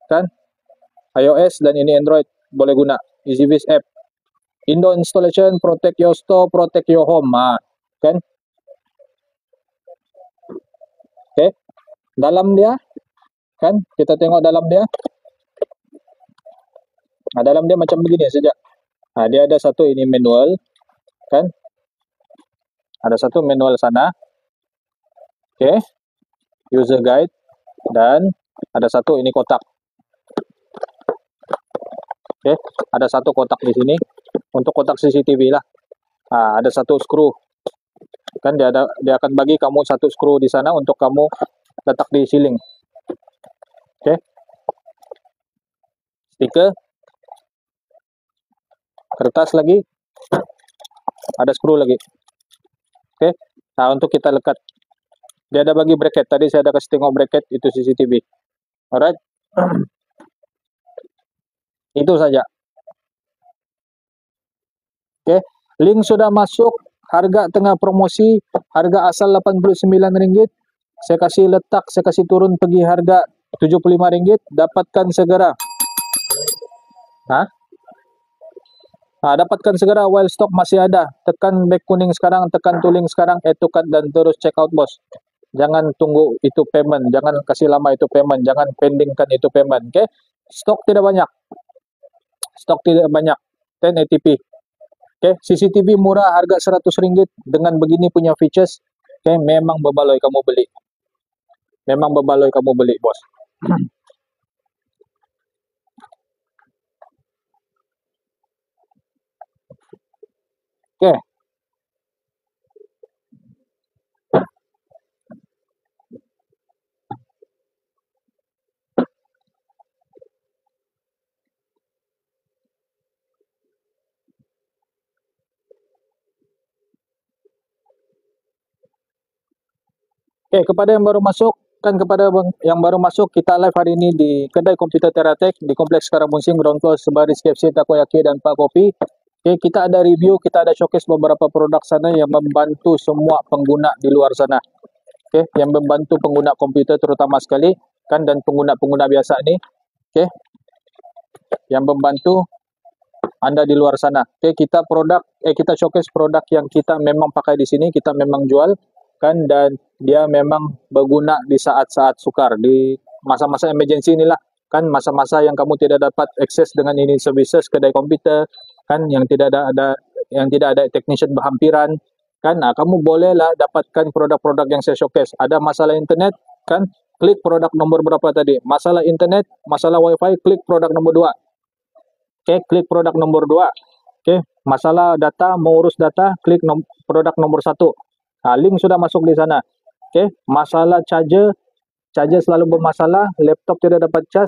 Speaker 1: Kan? iOS dan ini Android. Boleh guna. EasyBase app. Indo installation, protect your store, protect your home. Kan? Oke. Dalam dia, kan? Kita tengok dalam dia. Nah, dalam dia macam begini saja. Nah, dia ada satu ini manual, kan? Ada satu manual sana. Oke. User guide. Dan ada satu ini kotak. Oke. Ada satu kotak di sini. Untuk kotak CCTV lah. Nah, ada satu screw. Kan dia akan bagi kamu satu skru di sana untuk kamu letak di ceiling. Oke. Stiker, kertas lagi, ada skru lagi. Oke. Nah, untuk kita lekat. Dia ada bagi bracket. Tadi saya ada kasih tengok bracket, itu CCTV. Alright. Itu saja. Oke. Link sudah masuk. Harga tengah promosi. Harga asal Rp89. Saya kasih letak, saya kasih turun pergi harga Rp75. Dapatkan segera. Hah? Nah, dapatkan segera while stock masih ada. Tekan back kuning sekarang, tekan tuling sekarang, add to cart dan terus check out, bos. Jangan tunggu itu payment, jangan kasih lama itu payment, jangan pendingkan itu payment. Oke. Stok tidak banyak. Stok tidak banyak. 1080p. Oke, CCTV murah harga Rp100 dengan begini punya features. Oke, memang bebaloi kamu beli. Memang bebaloi kamu beli, bos. Oke. Oke, kepada yang baru masuk, kita live hari ini di kedai komputer Teratek di Kompleks Karamunsing, ground floor sebaris KFC, Takoyaki dan Pak Kopi. Oke, kita ada review, kita ada showcase beberapa produk sana yang membantu semua pengguna di luar sana. Oke, yang membantu pengguna komputer terutama sekali kan, dan pengguna-pengguna biasa ini. Oke. Yang membantu Anda di luar sana. Oke, kita showcase produk yang kita memang pakai di sini, kita memang jual kan, dan dia memang berguna di saat-saat sukar, di masa-masa emergency inilah kan, masa-masa yang kamu tidak dapat akses dengan ini services kedai komputer kan, yang tidak ada technician berhampiran kan. Nah, kamu bolehlah dapatkan produk-produk yang saya showcase. Ada masalah internet kan, klik produk nomor berapa tadi. Masalah internet, masalah wifi, klik produk nomor 2. Oke, klik produk nomor 2. Oke, masalah data, mau urus data, klik produk nomor 1. Nah, link sudah masuk di sana. Oke, masalah charger selalu bermasalah, laptop tidak dapat cas,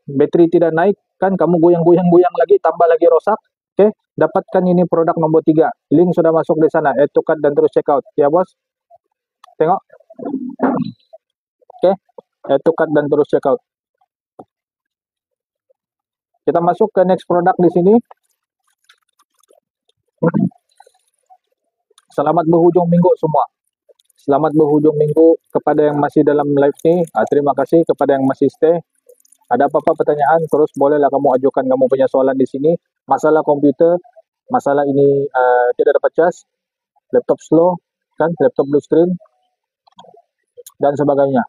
Speaker 1: bateri tidak naik, kan kamu goyang-goyang lagi, tambah lagi rosak. Oke, dapatkan ini produk nomor 3. Link sudah masuk di sana, add to cart dan terus check out. Ya, bos. Tengok. Oke, add to cart dan terus check out. Kita masuk ke next produk di sini. Selamat berhujung minggu semua. Selamat berhujung minggu kepada yang masih dalam live ini. Terima kasih kepada yang masih stay. Ada apa-apa pertanyaan, terus bolehlah kamu ajukan kamu punya soalan di sini. Masalah komputer, masalah ini tidak dapat cas, laptop slow, kan, laptop blue screen, dan sebagainya.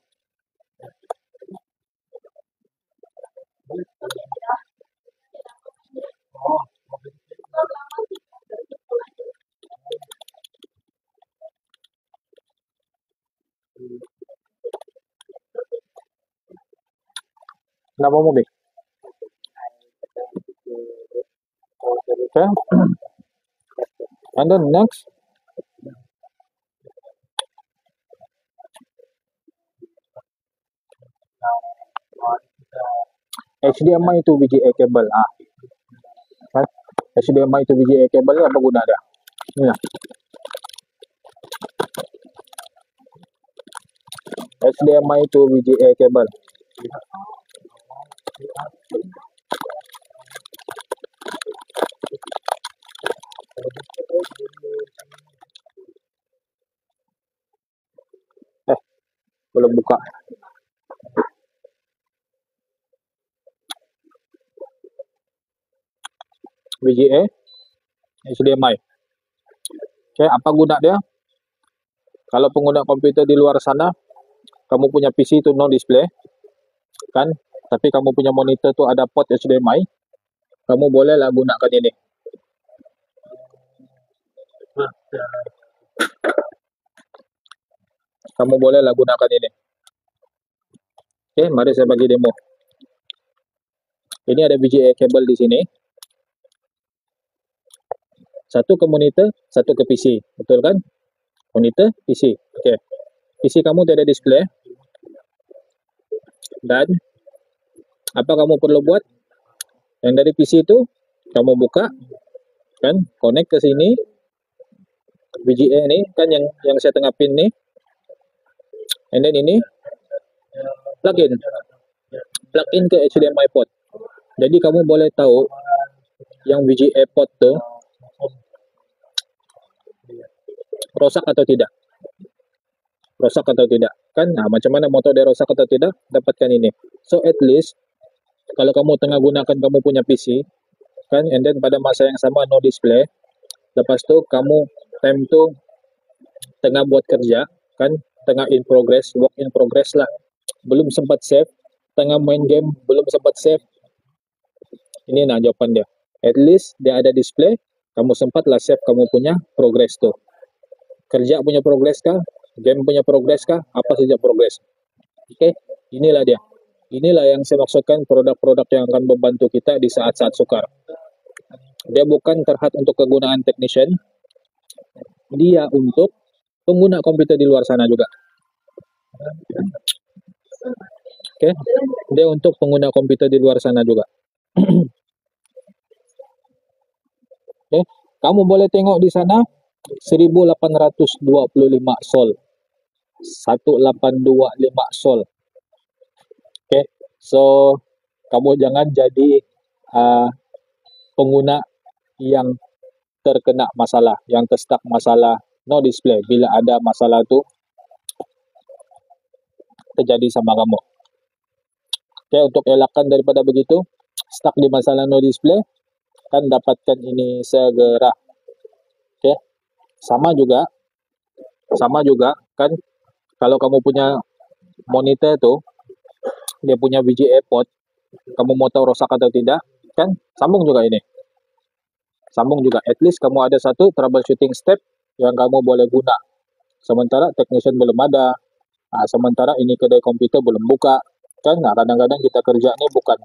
Speaker 1: Kenapa mau Bik? Okay. And then next, HDMI to VGA cable. Kan? HDMI to VGA cable apa guna dia? Ini lah. HDMI to VGA cable. Belum buka. VGA, HDMI. Oke, apa guna dia? Kalau pengguna komputer di luar sana, kamu punya PC itu no display, kan? Tapi kamu punya monitor tuh ada port HDMI, kamu bolehlah gunakan ini. Kamu bolehlah gunakan ini. Oke, mari saya bagi demo. Ini ada VGA cable di sini. Satu ke monitor, satu ke PC, betul kan? Monitor PC. Okey. PC kamu tiada display dan apa kamu perlu buat? Yang dari PC itu kamu buka kan, connect ke sini VGA ni kan yang saya tengah pin ni, and then ini plug in ke HDMI port. Jadi kamu boleh tahu yang VGA port tu rosak atau tidak. Rosak atau tidak. Kan macam mana mau tahu dia rosak atau tidak? Dapatkan ini. So at least kalau kamu tengah gunakan kamu punya PC kan, and then pada masa yang sama no display, lepas tu kamu time tu tengah buat kerja kan, tengah in progress, work in progress lah, belum sempat save, tengah main game belum sempat save. Ini nah jawapan dia. At least dia ada display, kamu sempatlah save kamu punya progress tu. Kerja punya progress kah? Game punya progress kah? Apa saja progress. Oke, inilah dia. Inilah yang saya maksudkan produk-produk yang akan membantu kita di saat-saat sukar. Dia bukan terhad untuk kegunaan technician, dia untuk pengguna komputer di luar sana juga. Oke, dia untuk pengguna komputer di luar sana juga. Oke, kamu boleh tengok di sana 1825 sol. 1825 sol. Oke, so kamu jangan jadi pengguna yang terkena masalah, yang terstuck masalah no display. Bila ada masalah tu terjadi sama kamu. Oke, untuk elakkan daripada begitu, stuck di masalah no display, kan dapatkan ini segera. Oke, sama juga kan, kalau kamu punya monitor tu dia punya VGA port, kamu mau tahu rosak atau tidak kan, sambung juga ini, sambung juga. At least kamu ada satu troubleshooting step yang kamu boleh guna sementara technician belum ada, sementara ini kedai komputer belum buka kan. Kadang-kadang kita kerja ni bukan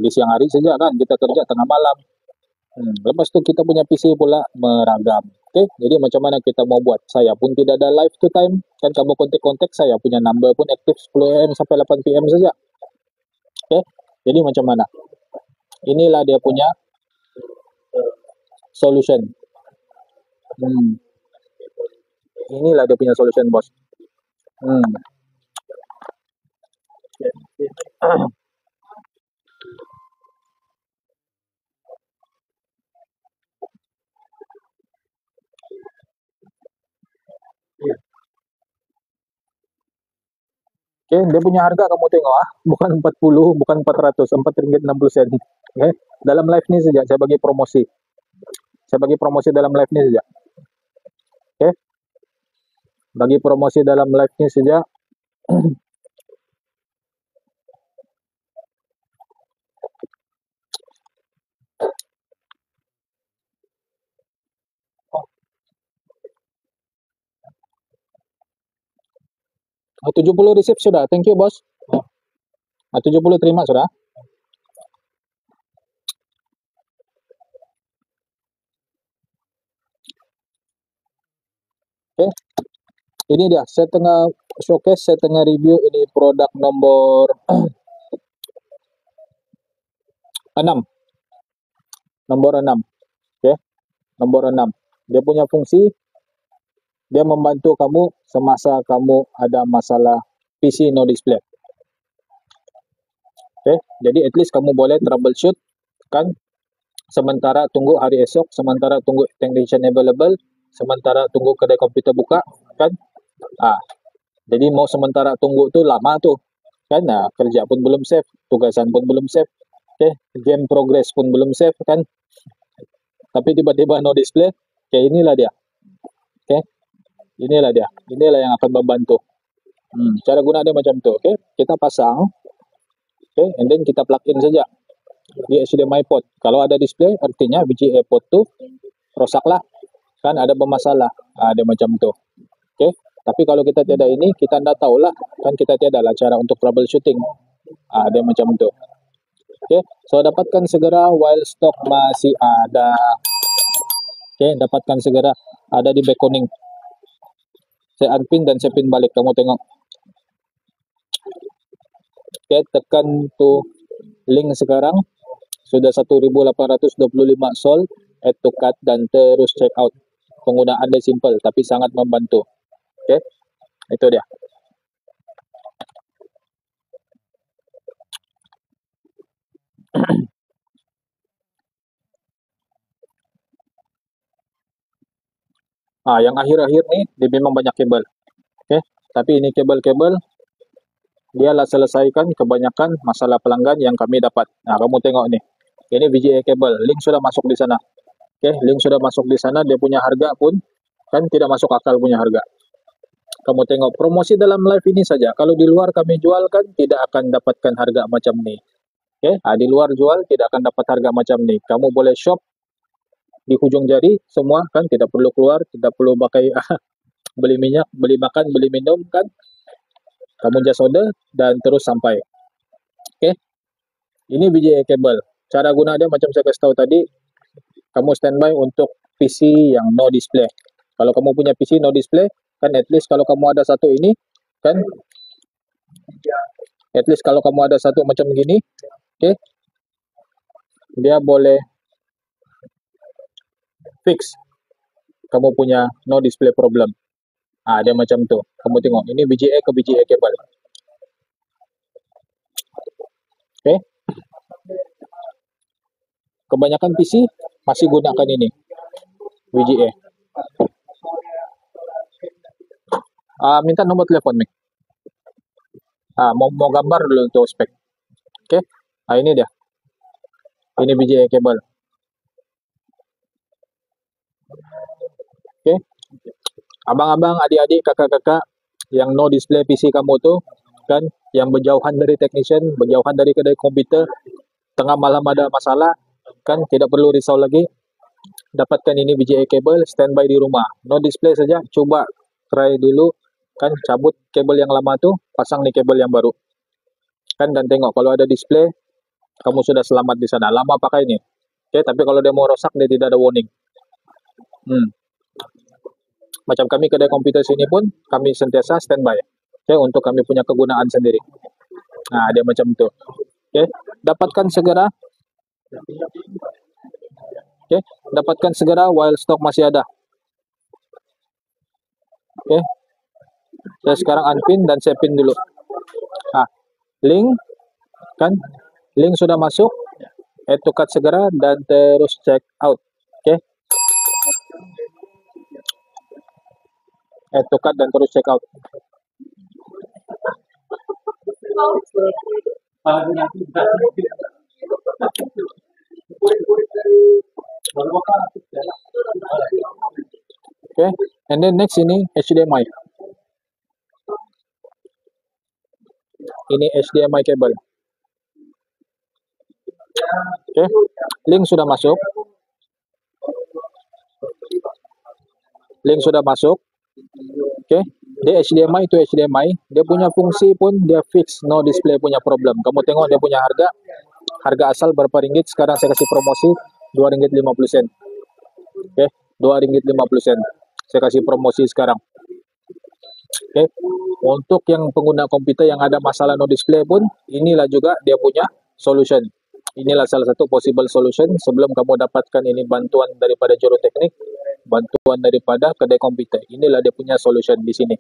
Speaker 1: di siang hari saja kan, kita kerja tengah malam. Lepas tu kita punya PC pula meragam. Oke, jadi macam mana kita mau buat? Saya pun tidak ada live to time kan, kamu kontak-kontak saya punya number pun aktif 10 AM sampai 8 PM saja. Oke, jadi macam mana? Inilah dia punya solution. Inilah dia punya solution, bos. Oke, dia punya harga kamu tengok bukan 40, bukan 400, RM4.60. Oke, dalam live ni saja saya bagi promosi. Saya bagi promosi dalam live ni saja. Oke. Bagi promosi dalam live ni saja. Oh, 70 receive sudah. Thank you, bos. 70 terima sudah. Oke. Ini dia, saya tengah showcase, saya tengah review ini produk nomor 6. Nomor 6. Oke. Nomor 6. Dia punya fungsi, dia membantu kamu semasa kamu ada masalah PC no display. Oke, jadi at least kamu boleh troubleshoot kan, sementara tunggu hari esok, sementara tunggu technician available, sementara tunggu kedai komputer buka kan. Jadi mau sementara tunggu tu lama tu kan, kerja pun belum save, tugasan pun belum save, oke, game progress pun belum save kan, tapi tiba-tiba no display. Oke, inilah dia. Oke, inilah dia, inilah yang akan membantu. Cara guna dia macam tu. Oke, kita pasang, oke, and then kita plug in saja di HDMI port. Kalau ada display artinya VGA port tu rosak lah kan, ada bermasalah. Dia macam tu. Oke, tapi kalau kita tiada ini, kita tidak tahu lah kan, kita tiada lah cara untuk troubleshooting. Dia macam tu. Oke, so dapatkan segera while stock masih ada. Oke, dapatkan segera, ada di Back Kuning. Saya unpin dan saya pin balik. Kamu tengok. Oke, tekan tuh link sekarang. Sudah 1825 sol. Add to cart dan terus check out. Penggunaan dia simple tapi sangat membantu. Oke, itu dia. Yang akhir-akhir nih dia memang banyak kabel. Oke, tapi ini kabel-kabel dia lah selesaikan kebanyakan masalah pelanggan yang kami dapat. Kamu tengok nih. Ini VGA kabel, link sudah masuk di sana. Oke, link sudah masuk di sana, dia punya harga pun kan tidak masuk akal punya harga. Kamu tengok promosi dalam live ini saja. Kalau di luar kami jual kan tidak akan dapatkan harga macam ni. Oke, di luar jual tidak akan dapat harga macam ni. Kamu boleh shop di hujung jari semua kan, tidak perlu keluar, tidak perlu pakai beli minyak, beli makan, beli minum kan. Kamu just order dan terus sampai. Oke. Ini VGA kabel. Cara guna dia macam saya kasih tahu tadi, kamu standby untuk PC yang no display. Kalau kamu punya PC no display, kan at least kalau kamu ada satu ini, kan at least kalau kamu ada satu macam gini, oke, dia boleh fix kamu punya no display problem. Dia macam tu. Kamu tengok, ini VGA ke VGA kabel. Oke. Kebanyakan PC masih gunakan ini VGA. Minta nomor telepon nih. Mau gambar dulu untuk spek. Oke. Ini dia. Ini VGA kabel. Oke. Abang-abang, adik-adik, kakak-kakak yang no display PC kamu tuh kan, yang berjauhan dari technician, berjauhan dari kedai komputer, tengah malam ada masalah, kan tidak perlu risau lagi. Dapatkan ini VGA kabel, standby di rumah. No display saja, coba try dulu kan, cabut kabel yang lama tuh, pasang nih kabel yang baru. Kan, dan tengok kalau ada display, kamu sudah selamat di sana. Lama pakai ini. Oke, tapi kalau dia mau rosak dia tidak ada warning. Macam kami kedai komputer sini pun kami sentiasa standby. Oke, untuk kami punya kegunaan sendiri. Dia macam itu. Oke, dapatkan segera. Oke, dapatkan segera while stok masih ada. Oke. Saya sekarang unpin dan saya pin dulu. Link kan, link sudah masuk. Add to cart segera dan terus check out. Oke. Add to cart dan terus check out. Oke, and then next ini HDMI. Ini HDMI kabel. Oke, link sudah masuk. Link sudah masuk. Oke, dia HDMI itu HDMI. Dia punya fungsi pun dia fix no display punya problem. Kamu tengok dia punya harga. Harga asal berapa ringgit? Sekarang saya kasih promosi RM2.50. Oke, RM2.50. Saya kasih promosi sekarang. Oke, untuk yang pengguna komputer yang ada masalah no display pun, inilah juga dia punya solution. Inilah salah satu possible solution sebelum kamu dapatkan ini bantuan daripada juru teknik, bantuan daripada kedai komputer. Inilah dia punya solution di sini.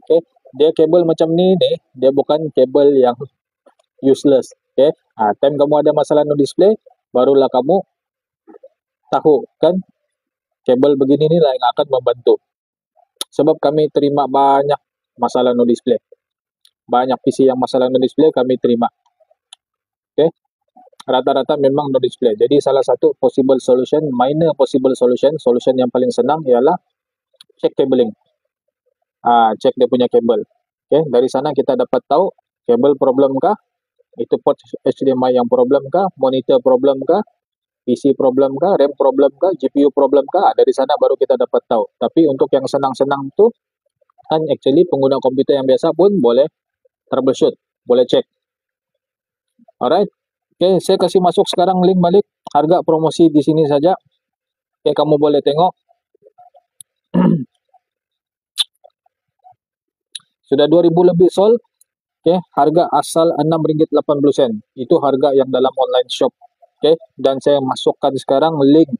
Speaker 1: Oke, dia kabel macam ni nih, dia bukan kabel yang useless. Oke, time kamu ada masalah no display, barulah kamu tahu kan, kabel begini ni lah yang akan membantu. Sebab kami terima banyak masalah no display. Banyak PC yang masalah no display kami terima. Oke. Rata-rata memang no display. Jadi salah satu possible solution, minor possible solution, solution yang paling senang ialah cek cabling. Cek dia punya kabel. Oke, dari sana kita dapat tahu kabel problem kah? Itu port HDMI yang problem kah? Monitor problem kah? PC problem kah, RAM problem kah, GPU problem kah? Dari sana baru kita dapat tahu. Tapi untuk yang senang-senang tuh, kan actually pengguna komputer yang biasa pun boleh troubleshoot, boleh cek. Alright, oke, saya kasih masuk sekarang link balik. Harga promosi di sini saja. Oke, kamu boleh tengok. Sudah 2000 lebih sold. Oke, harga asal RM6.80. Itu harga yang dalam online shop. Oke, dan saya masukkan sekarang link.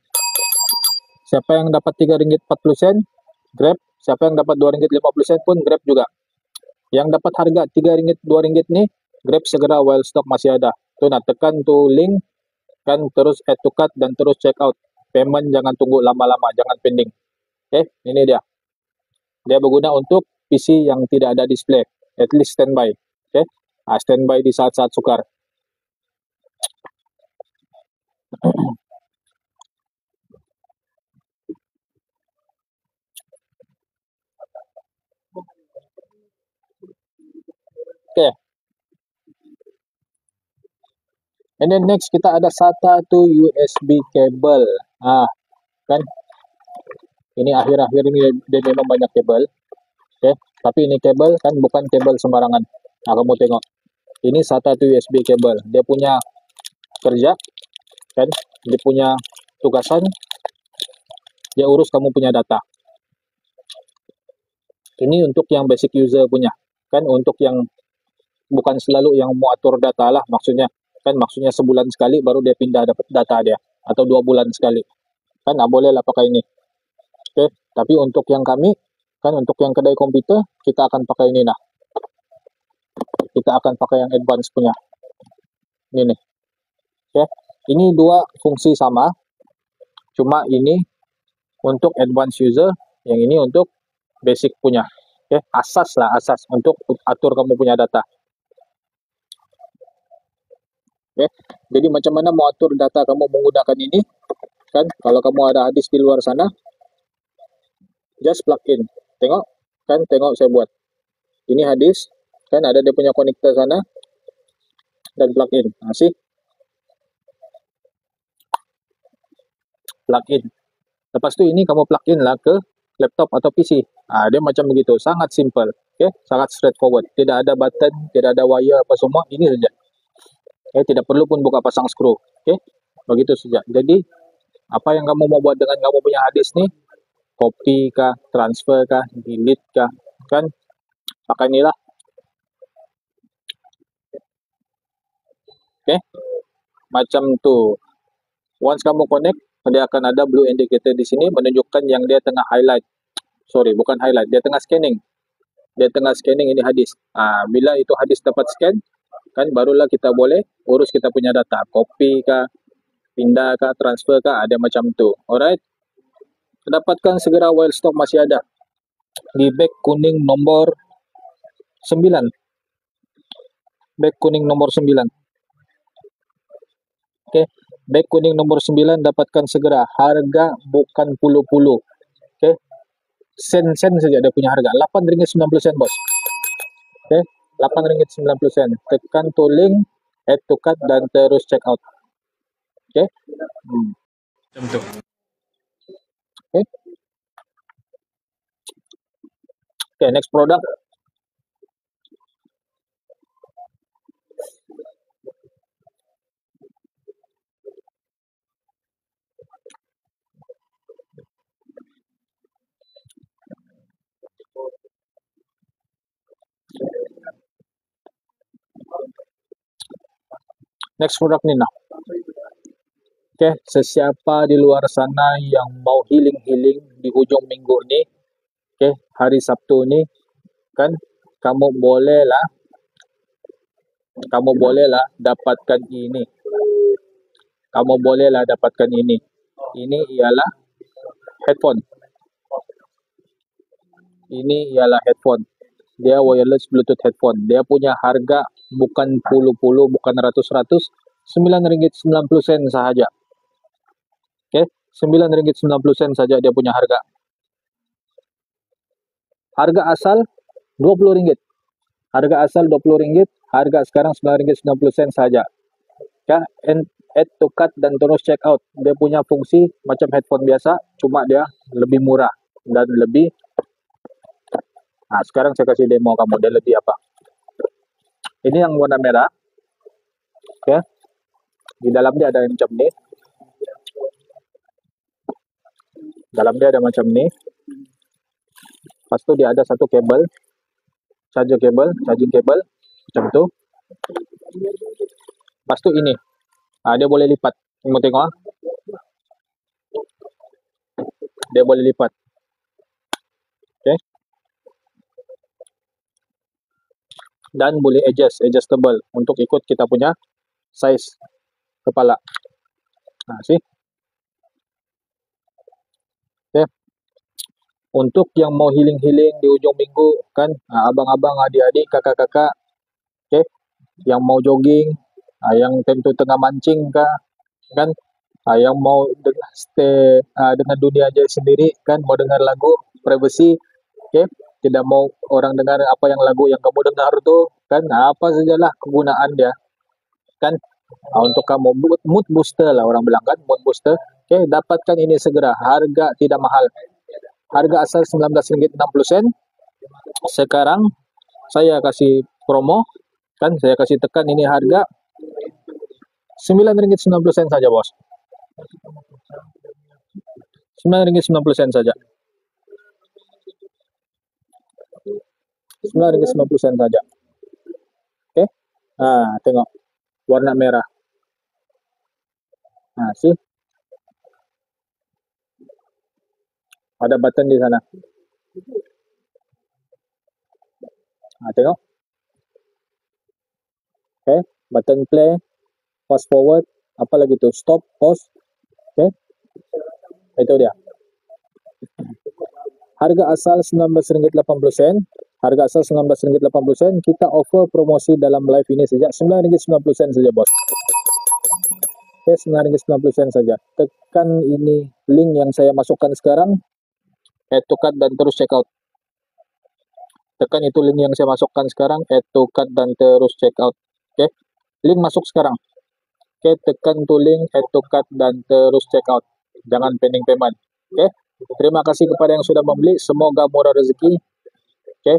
Speaker 1: Siapa yang dapat RM3.40 Grab, siapa yang dapat RM2.50 pun Grab juga. Yang dapat harga RM3, RM2 nih, Grab segera while stock masih ada. Tuh, nah tekan tuh link, kan terus add to cart dan terus check out. Payment jangan tunggu lama-lama, jangan pending. Oke, ini dia. Dia berguna untuk PC yang tidak ada display, at least standby. Oke, nah, standby di saat-saat sukar. Oke, and then next kita ada SATA to USB cable. Nah, kan ini akhir-akhir ini dia memang banyak kabel. Oke, tapi ini kabel kan bukan kabel sembarangan. Nah, kamu tengok. Ini SATA to USB cable. Dia punya kerja, kan? Dia punya tugasan. Dia urus kamu punya data. Ini untuk yang basic user punya. Kan untuk yang bukan selalu yang mau atur data lah maksudnya. Kan maksudnya sebulan sekali baru dia pindah dapat data dia. Atau 2 bulan sekali. Kan nggak boleh lah pakai ini. Oke, tapi untuk yang kami, kan untuk yang kedai komputer, kita akan pakai ini nah. Kita akan pakai yang advance punya. Ini nih. Oke, ini dua fungsi sama. Cuma ini untuk advance user, yang ini untuk basic punya. Oke, asas lah, asas untuk atur kamu punya data. Oke, jadi macam mana mau atur data kamu menggunakan ini? Kan, kalau kamu ada hadis di luar sana, just plug in. Tengok, kan, tengok saya buat. Ini hadis, kan ada dia punya konektor sana, dan plug in. Masih plug in. Lepas tu ini kamu plug in lah ke laptop atau PC. Dia macam begitu, sangat simple. Okay? Sangat straightforward. Tidak ada button, tidak ada wire apa semua, ini saja. Okay? Tidak perlu pun buka pasang skru. Okay? Begitu saja. Jadi, apa yang kamu mau buat dengan kamu punya hadis nih, copy kah, transfer kah, delete kah, kan? Pakai inilah. Okay? Macam tu. Once kamu connect, dia akan ada blue indicator di sini menunjukkan yang dia tengah highlight. Sorry, bukan highlight, dia tengah scanning. Dia tengah scanning ini hadis. Bila itu hadis dapat scan, kan barulah kita boleh urus kita punya data. Copy kah, pindah kah, transfer kah, ada macam tu. Alright. Dapatkan segera while stock masih ada. Di bag kuning nomor 9. Bag kuning nomor 9. Oke, bag kuning nomor 9 dapatkan segera. Harga bukan puluh-puluh. Oke. Sen-sen saja dia punya harga. RM8.90, bos. Oke, RM8.90. Tekan to link, add to cart, dan terus check out. Oke. Macam tu. Oke. Oke, next product. Next product ni nah. Oke, sesiapa di luar sana yang mau healing-healing di hujung minggu ni, oke, hari Sabtu ni, kan, kamu bolehlah dapatkan ini. Kamu bolehlah dapatkan ini. Ini ialah headphone. Ini ialah headphone. Dia wireless Bluetooth headphone. Dia punya harga bukan puluh-puluh, bukan ratus-ratus, RM9.90 sahaja. Oke, RM9.90 saja dia punya harga. Harga asal RM20. Harga asal RM20, harga sekarang RM9.90 saja. Ya, add to cart dan terus check out. Dia punya fungsi macam headphone biasa, cuma dia lebih murah dan lebih. Sekarang saya kasih demo kamu, dia lebih apa. Ini yang warna merah. Oke. Di dalam dia ada yang macam ni. Dalam dia ada macam ni. Lepas tu dia ada satu kabel. charging cable macam tu. Lepas tu ini, dia boleh lipat. Kamu tengok, dia boleh lipat. Okay. Dan boleh adjustable untuk ikut kita punya size kepala. See? Okay. Untuk yang mau healing-healing di ujung minggu kan, abang-abang, adik-adik, kakak-kakak, okay, yang mau jogging, yang tentu tengah mancing kah, kan, yang mau stay dengan dunia aja sendiri kan, mau dengar lagu privacy, okay, tidak mau orang dengar apa yang lagu yang kamu dengar tuh kan, apa sajalah kegunaan dia kan, untuk kamu mood booster lah orang bilang kan, mood booster. Okay, dapatkan ini segera, harga tidak mahal. Harga asal RM19.60. Sekarang saya kasih promo kan, saya kasih tekan ini harga RM9.90 saja, bos. RM9.90 saja. RM9.90 saja. Oke. Tengok warna merah. See? Ada button di sana. Tengok. Okay, button play, fast forward, apa lagi tuh, stop, pause. Okay, itu dia. Harga asal RM19.80. Harga asal RM19.80. Kita offer promosi dalam live ini sejak RM9.90 saja, bos. Okay, RM9.90 saja. Tekan ini link yang saya masukkan sekarang, add to cart dan terus check out. Tekan itu link yang saya masukkan sekarang, add to cart dan terus check out. Okay, link masuk sekarang. Okay, tekan tuh link, add to cart dan terus check out. Jangan pending payment. Okay, terima kasih kepada yang sudah membeli. Semoga murah rezeki. Okay,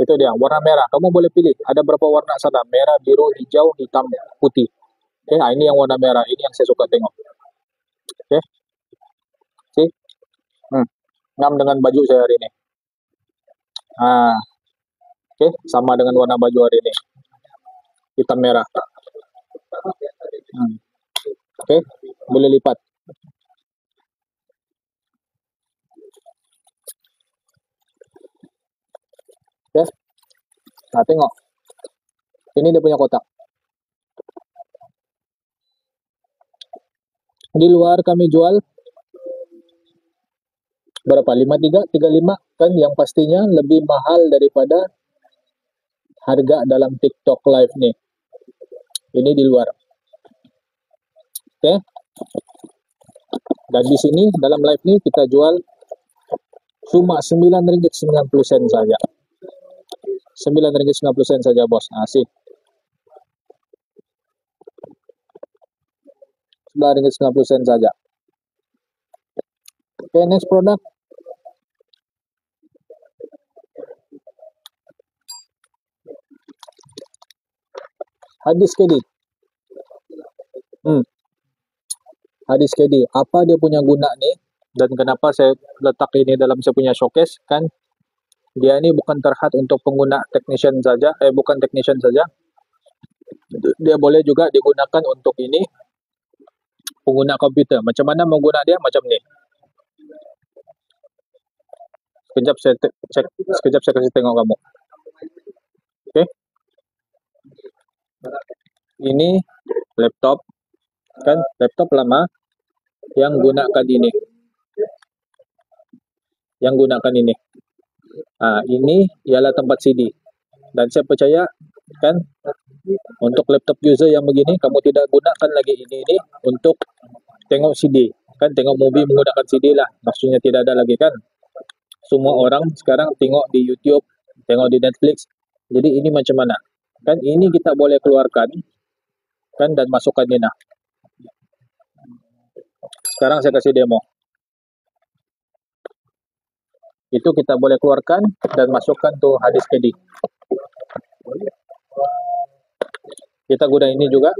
Speaker 1: itu dia warna merah. Kamu boleh pilih. Ada berapa warna sana? Merah, biru, hijau, hitam, putih. Okay, ini yang warna merah. Ini yang saya suka tengok. Okay, see? Ngam dengan baju saya hari ini. Okay, sama dengan warna baju hari ini. Hitam merah. Okay, boleh lipat. Okay. Tengok. Ini dia punya kotak. Di luar kami jual berapa? 53, 35 kan, yang pastinya lebih mahal daripada harga dalam TikTok live nih. Ini di luar. Oke. Dan di sini dalam live nih kita jual cuma RM9.90 saja. RM9.90 saja, bos. Sih. RM9.90 saja. Oke, next produk. Hadis KD. Hadis KD. Apa dia punya guna nih? Dan kenapa saya letak ini dalam saya punya showcase kan? Dia ini bukan terhad untuk pengguna technician saja, bukan technician saja. Dia boleh juga digunakan untuk ini pengguna komputer. Macam mana menggunakan dia? Macam ni. Sekejap saya cek, sekejap saya kasih tengok kamu. Oke. Ini laptop kan, laptop lama yang gunakan ini. Yang gunakan ini. Ini ialah tempat CD. Dan saya percaya kan, untuk laptop user yang begini, kamu tidak gunakan lagi ini untuk tengok CD. Kan tengok movie menggunakan CD lah. Maksudnya tidak ada lagi kan. Semua orang sekarang tengok di YouTube, tengok di Netflix. Jadi ini macam mana? Kan ini kita boleh keluarkan kan dan masukkan ini. Sekarang saya kasih demo. Itu kita boleh keluarkan dan masukkan tuh hadis KD. Kita guna ini juga.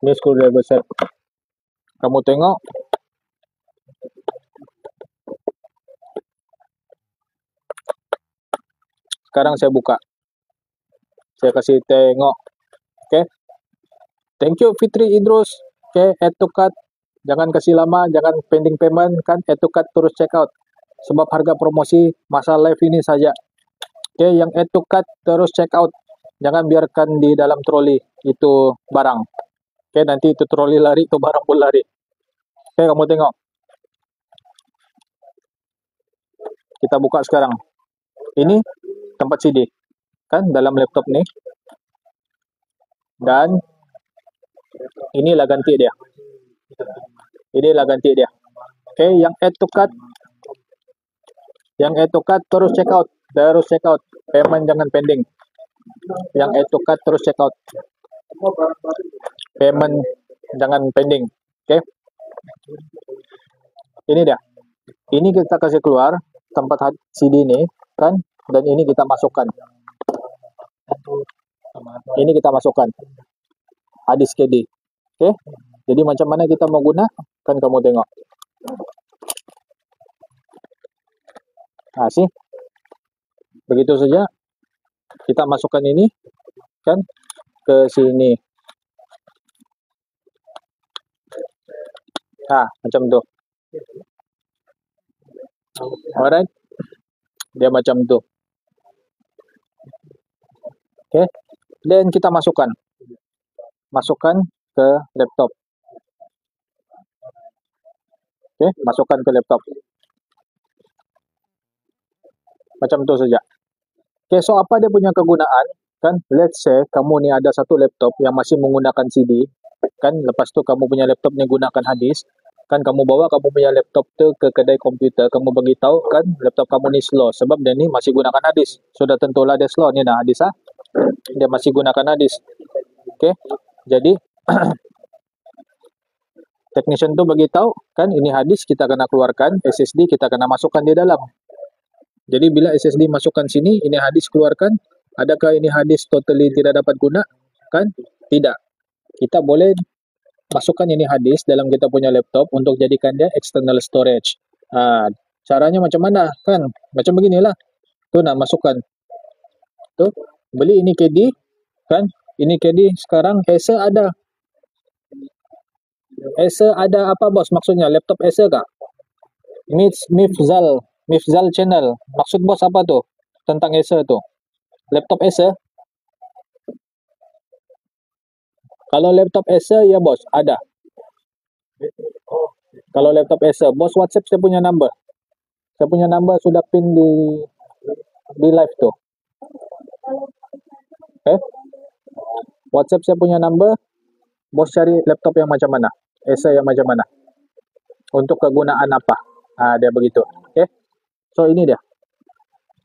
Speaker 1: Ini screwdriver set. Kamu tengok. Sekarang saya buka. Saya kasih tengok. Oke. Thank you Fitri Idrus. Oke, add to cart. Jangan kasih lama, jangan pending payment kan, add to cart terus check out. Sebab harga promosi masa live ini saja. Oke, yang add to cart terus check out. Jangan biarkan di dalam troli itu barang. Oke, nanti itu troli lari, itu barang pun lari. Oke, kamu tengok. Kita buka sekarang. Ini tempat CD kan dalam laptop nih. Dan inilah ganti dia. Inilah ganti dia. Oke, yang add to cart. Yang add to cart terus check out. Terus check out. Payment jangan pending. Yang add to cart terus check out. Payment jangan pending. Oke. Ini dia. Ini kita kasih keluar tempat CD ini kan, dan ini kita masukkan. Ini kita masukkan. Hadis KD. Oke. Jadi macam mana kita mau guna? Kan kamu tengok. Nah, sih. Begitu saja. Kita masukkan ini kan ke sini. Nah, macam tu. Alright. Dia macam tu. Oke. Dan kita masukkan. Masukkan ke laptop. Oke, masukkan ke laptop. Macam tu saja. Oke, so apa dia punya kegunaan? Kan, let's say kamu ni ada satu laptop yang masih menggunakan CD. Kan, lepas tu kamu punya laptop ni gunakan hadis. Kan, kamu bawa kamu punya laptop tu ke kedai komputer. Kamu beritahu kan, laptop kamu ni slow. Sebab dia ni masih gunakan hadis. Sudah tentulah dia slow ni dah hadis. Dia masih gunakan hadis. Oke, jadi technician tu beritahu kan, ini hadis kita kena keluarkan, SSD kita kena masukkan di dalam. Jadi bila SSD masukkan sini, ini hadis keluarkan. Adakah ini hadis totally tidak dapat guna? Kan? Tidak. Kita boleh masukkan ini hadis dalam kita punya laptop untuk jadikan dia external storage. Caranya macam mana? Kan? Macam beginilah. Tu nak masukkan. Tu beli ini KD, kan? Ini KD sekarang Acer ada. Acer ada apa bos? Maksudnya laptop Acer kah? Mifzal channel. Maksud bos apa tu? Tentang Acer tu. Laptop Acer? Kalau laptop Acer ya bos, ada. Kalau laptop Acer, bos WhatsApp saya punya number. Saya punya number sudah pin di live tu. WhatsApp saya punya number. Bos cari laptop yang macam mana? Acer yang macam mana? Untuk kegunaan apa? Dia begitu. So ini dia.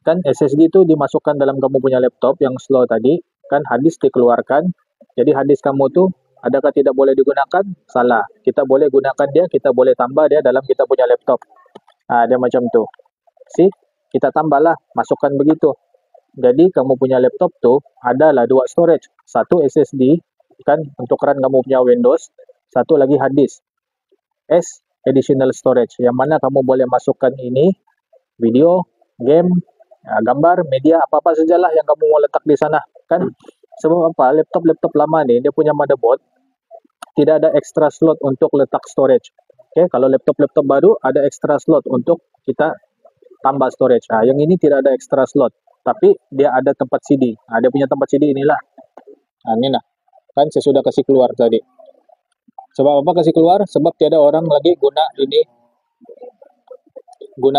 Speaker 1: Kan SSD itu dimasukkan dalam kamu punya laptop yang slow tadi. Kan hadis dikeluarkan. Jadi hadis kamu tu adakah tidak boleh digunakan? Salah. Kita boleh gunakan dia, kita boleh tambah dia dalam kita punya laptop. Dia macam tu. See? Kita tambahlah, masukkan begitu. Jadi kamu punya laptop tu adalah dua storage. Satu SSD kan untuk run kamu punya Windows, satu lagi hard disk as additional storage, yang mana kamu boleh masukkan ini video, game, gambar, media, apa-apa sajalah yang kamu mau letak di sana kan. Sebab apa? Laptop lama ni dia punya motherboard tidak ada extra slot untuk letak storage. Kalau laptop baru ada extra slot untuk kita tambah storage. Yang ini tidak ada extra slot, tapi dia ada tempat CD. Dia punya tempat CD inilah. Ini lah. Kan saya sudah kasih keluar tadi. Sebab apa kasih keluar? Sebab tiada orang lagi guna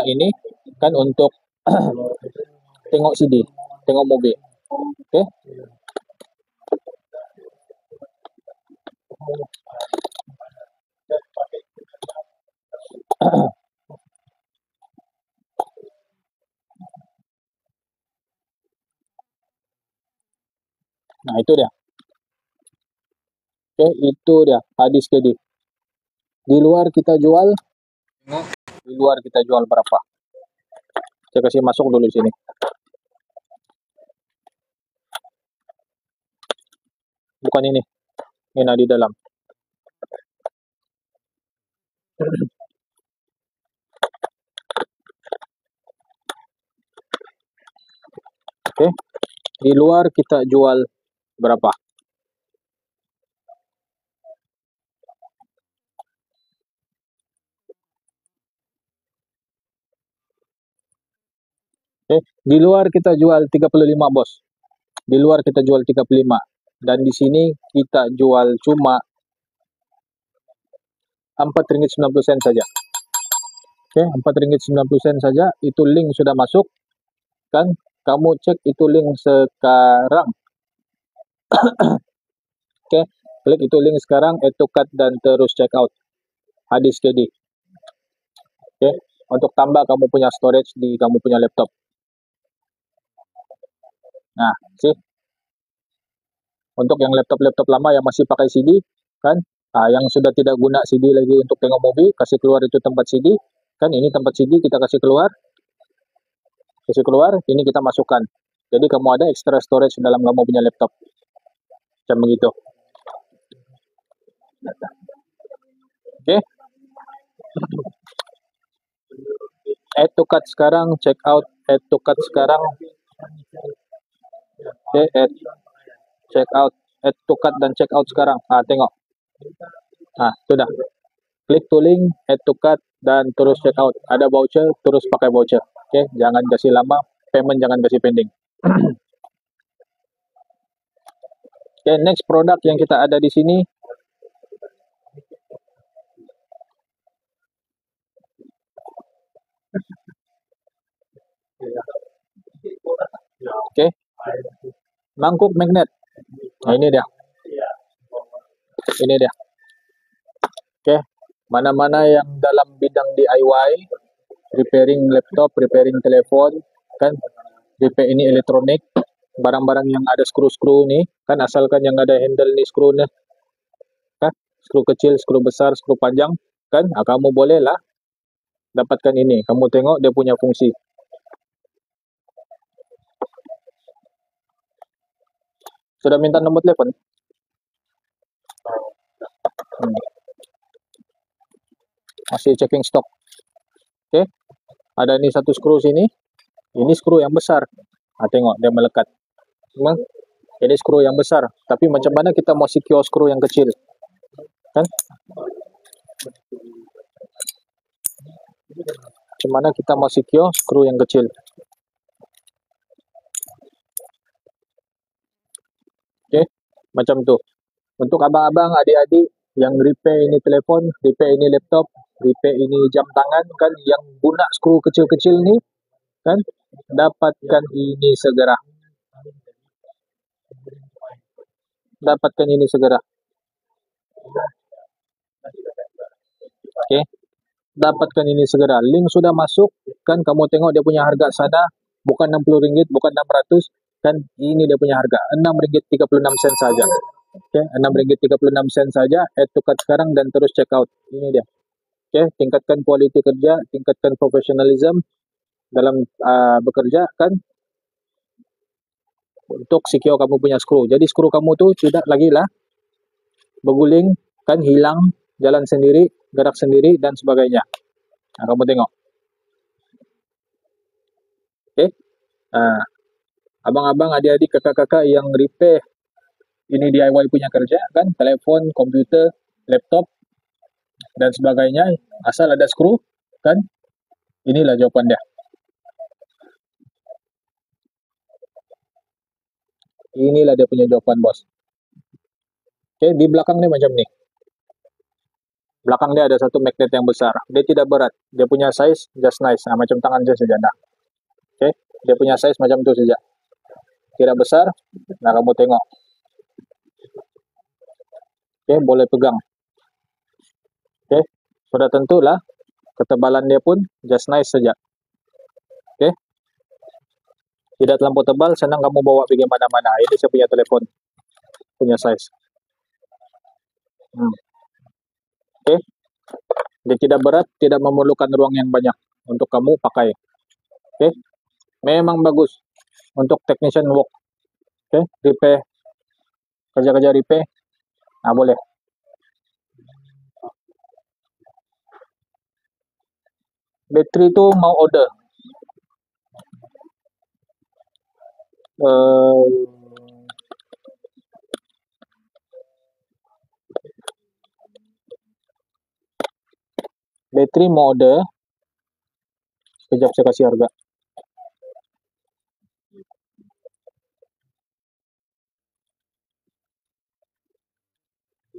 Speaker 1: ini kan untuk tengok CD, tengok movie. Oke. Nah, itu dia. Itu dia hadis KD. Di luar kita jual, di luar kita jual berapa? Saya kasih masuk dulu sini. Bukan ini. Ini di dalam. Oke, di luar kita jual berapa? Oke, di luar kita jual 35, Bos. Di luar kita jual 35. Dan di sini kita jual cuma Rp4,90 saja. Oke, Rp4,90 saja. Itu link sudah masuk. Kan? Kamu cek itu link sekarang. Oke, klik itu link sekarang, add to cart dan terus check out. Hadis KD. Oke, untuk tambah kamu punya storage di kamu punya laptop. Nah, sih. Untuk yang laptop-laptop lama yang masih pakai CD, kan? Yang sudah tidak guna CD lagi untuk tengok movie, kasih keluar itu tempat CD. Kan ini tempat CD kita kasih keluar, ini kita masukkan. Jadi kamu ada extra storage dalam kamu punya laptop. Macam begitu. Oke. Add to cart sekarang, check out, add to cart sekarang. Oke, add, check out, add to cart dan check out sekarang. Tengok. Sudah. Klik to link, add to cart dan terus check out. Ada voucher, terus pakai voucher. Oke, jangan kasih lama, payment jangan kasih pending. Oke, next produk yang kita ada di sini. Oke, mangkuk magnet. Nah, ini dia. Ini dia. Oke, mana-mana yang dalam bidang DIY, repairing laptop, repairing telepon, kan, repair ini elektronik, barang-barang yang ada skru-skru nih, kan asalkan yang ada handle nih skrunya, kan, skru kecil, skru besar, skru panjang, kan, kamu bolehlah dapatkan ini. Kamu tengok dia punya fungsi. Sudah minta nomor telepon? Masih checking stok. Oke, ada ini satu skru sini. Ini skru yang besar. Tengok dia melekat. Memang ini skru yang besar. Tapi macam mana kita mau secure skru yang kecil? Kan? Macam mana kita mau secure skru yang kecil? Oke, macam tu. Untuk abang-abang, adik-adik yang repair ini telepon, repair ini laptop, repair ini jam tangan, kan, yang guna skru kecil-kecil ni, kan, dapatkan ini segera. Dapatkan ini segera. Oke, dapatkan ini segera. Link sudah masuk, kan, kamu tengok dia punya harga sana, bukan Rp60, bukan 600, kan, ini dia punya harga, Rp6,36 saja. Oke, Rp6,36 saja, add to cart sekarang dan terus check out. Ini dia. Oke, tingkatkan kualiti kerja, tingkatkan profesionalism dalam bekerja, kan, untuk secure kamu punya skru. Jadi skru kamu tuh tidak lagi lah berguling, kan, hilang, jalan sendiri, gerak sendiri dan sebagainya. Kamu tengok. Oke. Abang-abang, adik-adik, kakak-kakak yang repair ini DIY punya kerja, kan, telepon, komputer, laptop dan sebagainya, asal ada skru, kan, inilah jawaban dia. Inilah dia punya jawaban, bos. Oke, di belakang nih macam nih. Belakang dia ada satu magnet yang besar. Dia tidak berat. Dia punya size just nice. Macam tangan saya saja. Nah, oke, dia punya size macam itu saja. Tidak besar. Nah, kamu tengok. Oke, boleh pegang. Oke, sudah tentulah ketebalan dia pun just nice saja. Oke, tidak terlampau tebal, senang kamu bawa pergi mana-mana. Ini saya punya telepon, punya size. Oke, dia tidak berat, tidak memerlukan ruang yang banyak untuk kamu pakai. Oke, memang bagus untuk technician work. Oke, repair, kerja-kerja repair, boleh. Bateri tu mau order. Bateri mau order. Sekejap saya kasih harga.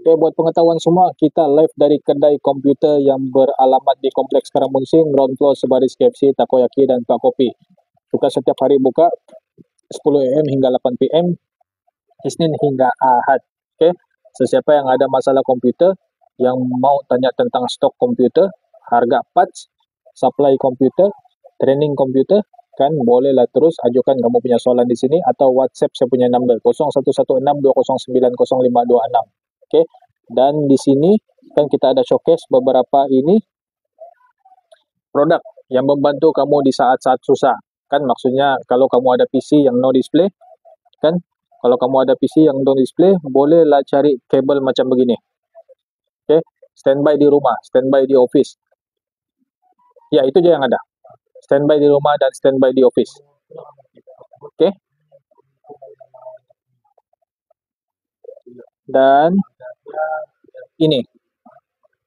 Speaker 1: Okay, buat pengetahuan semua, kita live dari kedai komputer yang beralamat di Kompleks Karamunsing, ground floor sebaris KFC, Takoyaki dan Pak Kopi. Buka setiap hari buka 10 AM hingga 8 PM, Isnin hingga Ahad. Okay? Sesiapa yang ada masalah komputer, yang mau tanya tentang stok komputer, harga parts, supply komputer, training komputer, kan bolehlah terus ajukan kamu punya soalan di sini atau WhatsApp saya punya number 0116209056. Oke. Dan di sini kan kita ada showcase beberapa ini produk yang membantu kamu di saat-saat susah. Kan maksudnya kalau kamu ada PC yang no display, kan kalau kamu ada PC yang no display, bolehlah cari kabel macam begini. Oke, standby di rumah, standby di office. Ya, itu aja yang ada. Standby di rumah dan standby di office. Oke. Dan ini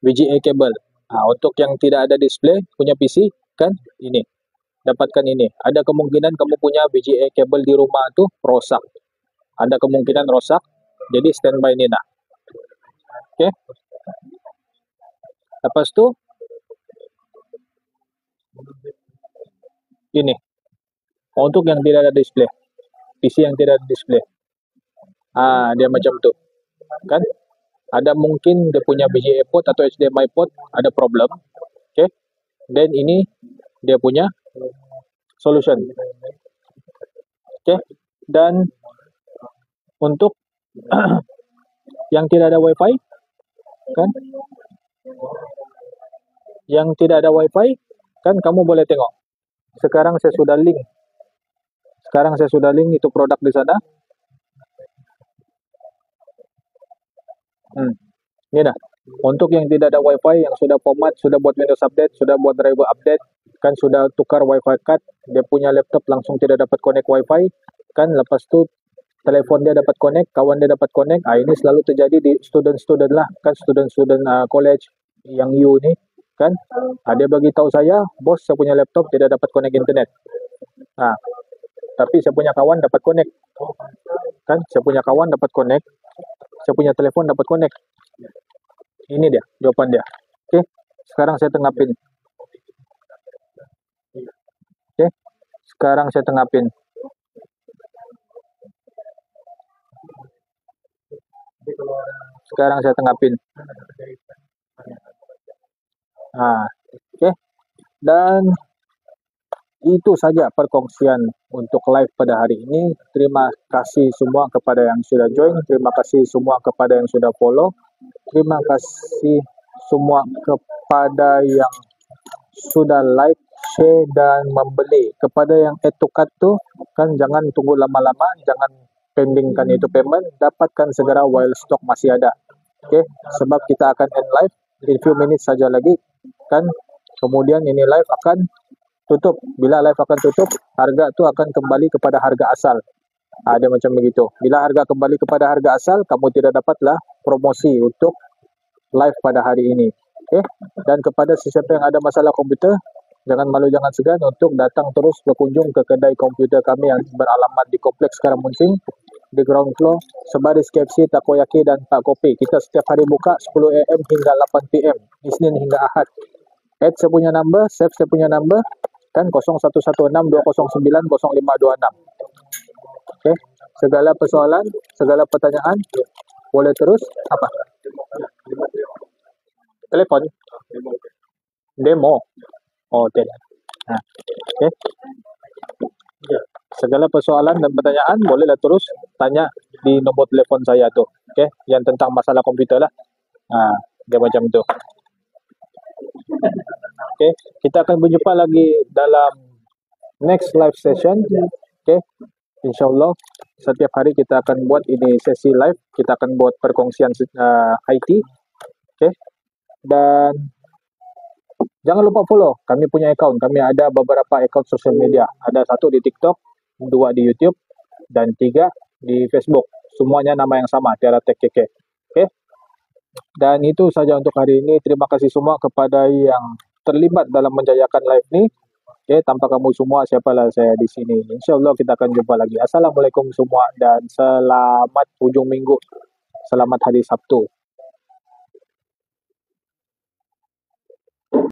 Speaker 1: VGA kabel. Nah, untuk yang tidak ada display punya PC kan ini. Dapatkan ini. Ada kemungkinan kamu punya VGA kabel di rumah tuh rosak. Ada kemungkinan rosak. Jadi standby ini nah. Oke. Lepas tu ini. Untuk yang tidak ada display. PC yang tidak ada display. Dia macam tu. Kan? Ada mungkin dia punya VGA port atau HDMI port ada problem. Okay. Dan ini dia punya solution. Okay. Dan untuk yang tidak ada wifi, kan? Yang tidak ada wifi, kan kamu boleh tengok. Sekarang saya sudah link. Itu produk di sana. Ini dah. Untuk yang tidak ada wifi, yang sudah format, sudah buat Windows update, sudah buat driver update, kan sudah tukar wifi card, dia punya laptop langsung tidak dapat connect wifi, kan lepas tu telepon dia dapat connect, kawan dia dapat connect. Ini selalu terjadi di student-student lah, kan student-student college yang you ni, kan dia bagi tahu saya, bos saya punya laptop tidak dapat connect internet. Tapi saya punya kawan dapat connect. Kan saya punya kawan dapat connect, saya punya telepon dapat connect. Ini dia jawapan dia. Oke, sekarang saya tengapin. Oke, sekarang saya tengapin. Oke. Dan itu saja perkongsian untuk live pada hari ini. Terima kasih semua kepada yang sudah join. Terima kasih semua kepada yang sudah follow. Terima kasih semua kepada yang sudah like, share dan membeli. Kepada yang add to cart tu, kan jangan tunggu lama-lama, jangan pendingkan itu payment, dapatkan segera while stok masih ada. Oke, sebab kita akan end live in few minutes saja lagi, kan. Kemudian ini live akan tutup. Bila live akan tutup, harga tu akan kembali kepada harga asal. Dia macam begitu. Bila harga kembali kepada harga asal, kamu tidak dapatlah promosi untuk live pada hari ini. Okay? Dan kepada sesiapa yang ada masalah komputer, jangan malu, jangan segan untuk datang terus berkunjung ke kedai komputer kami yang beralamat di Kompleks Karamunsing, di ground floor, sebaris KFC, Takoyaki dan Pak Kopi. Kita setiap hari buka 10 AM hingga 8 PM, Isnin hingga Ahad. Add saya punya number, save saya punya number, kan 0116209056. Okay. Segala persoalan, segala pertanyaan, boleh terus apa? Telepon. Demo. Tidak. Okay. Segala persoalan dan pertanyaan bolehlah terus tanya di nombor telepon saya tu. Okay. Yang tentang masalah komputer lah. Dia macam tu. Okay. Kita akan berjumpa lagi dalam next live session. Okay. InsyaAllah setiap hari kita akan buat ini sesi live. Kita akan buat perkongsian IT. Okay. Dan Jangan lupa follow kami punya account. Kami ada beberapa account social media. Ada satu di TikTok, dua di YouTube, dan tiga di Facebook. Semuanya nama yang sama, Tiara Tech KK. Oke? Dan itu saja untuk hari ini. Terima kasih semua kepada yang terlibat dalam menjayakan live ini. Oke, tanpa kamu semua, siapalah saya di sini. Insya Allah kita akan jumpa lagi. Assalamualaikum semua dan selamat ujung minggu. Selamat hari Sabtu.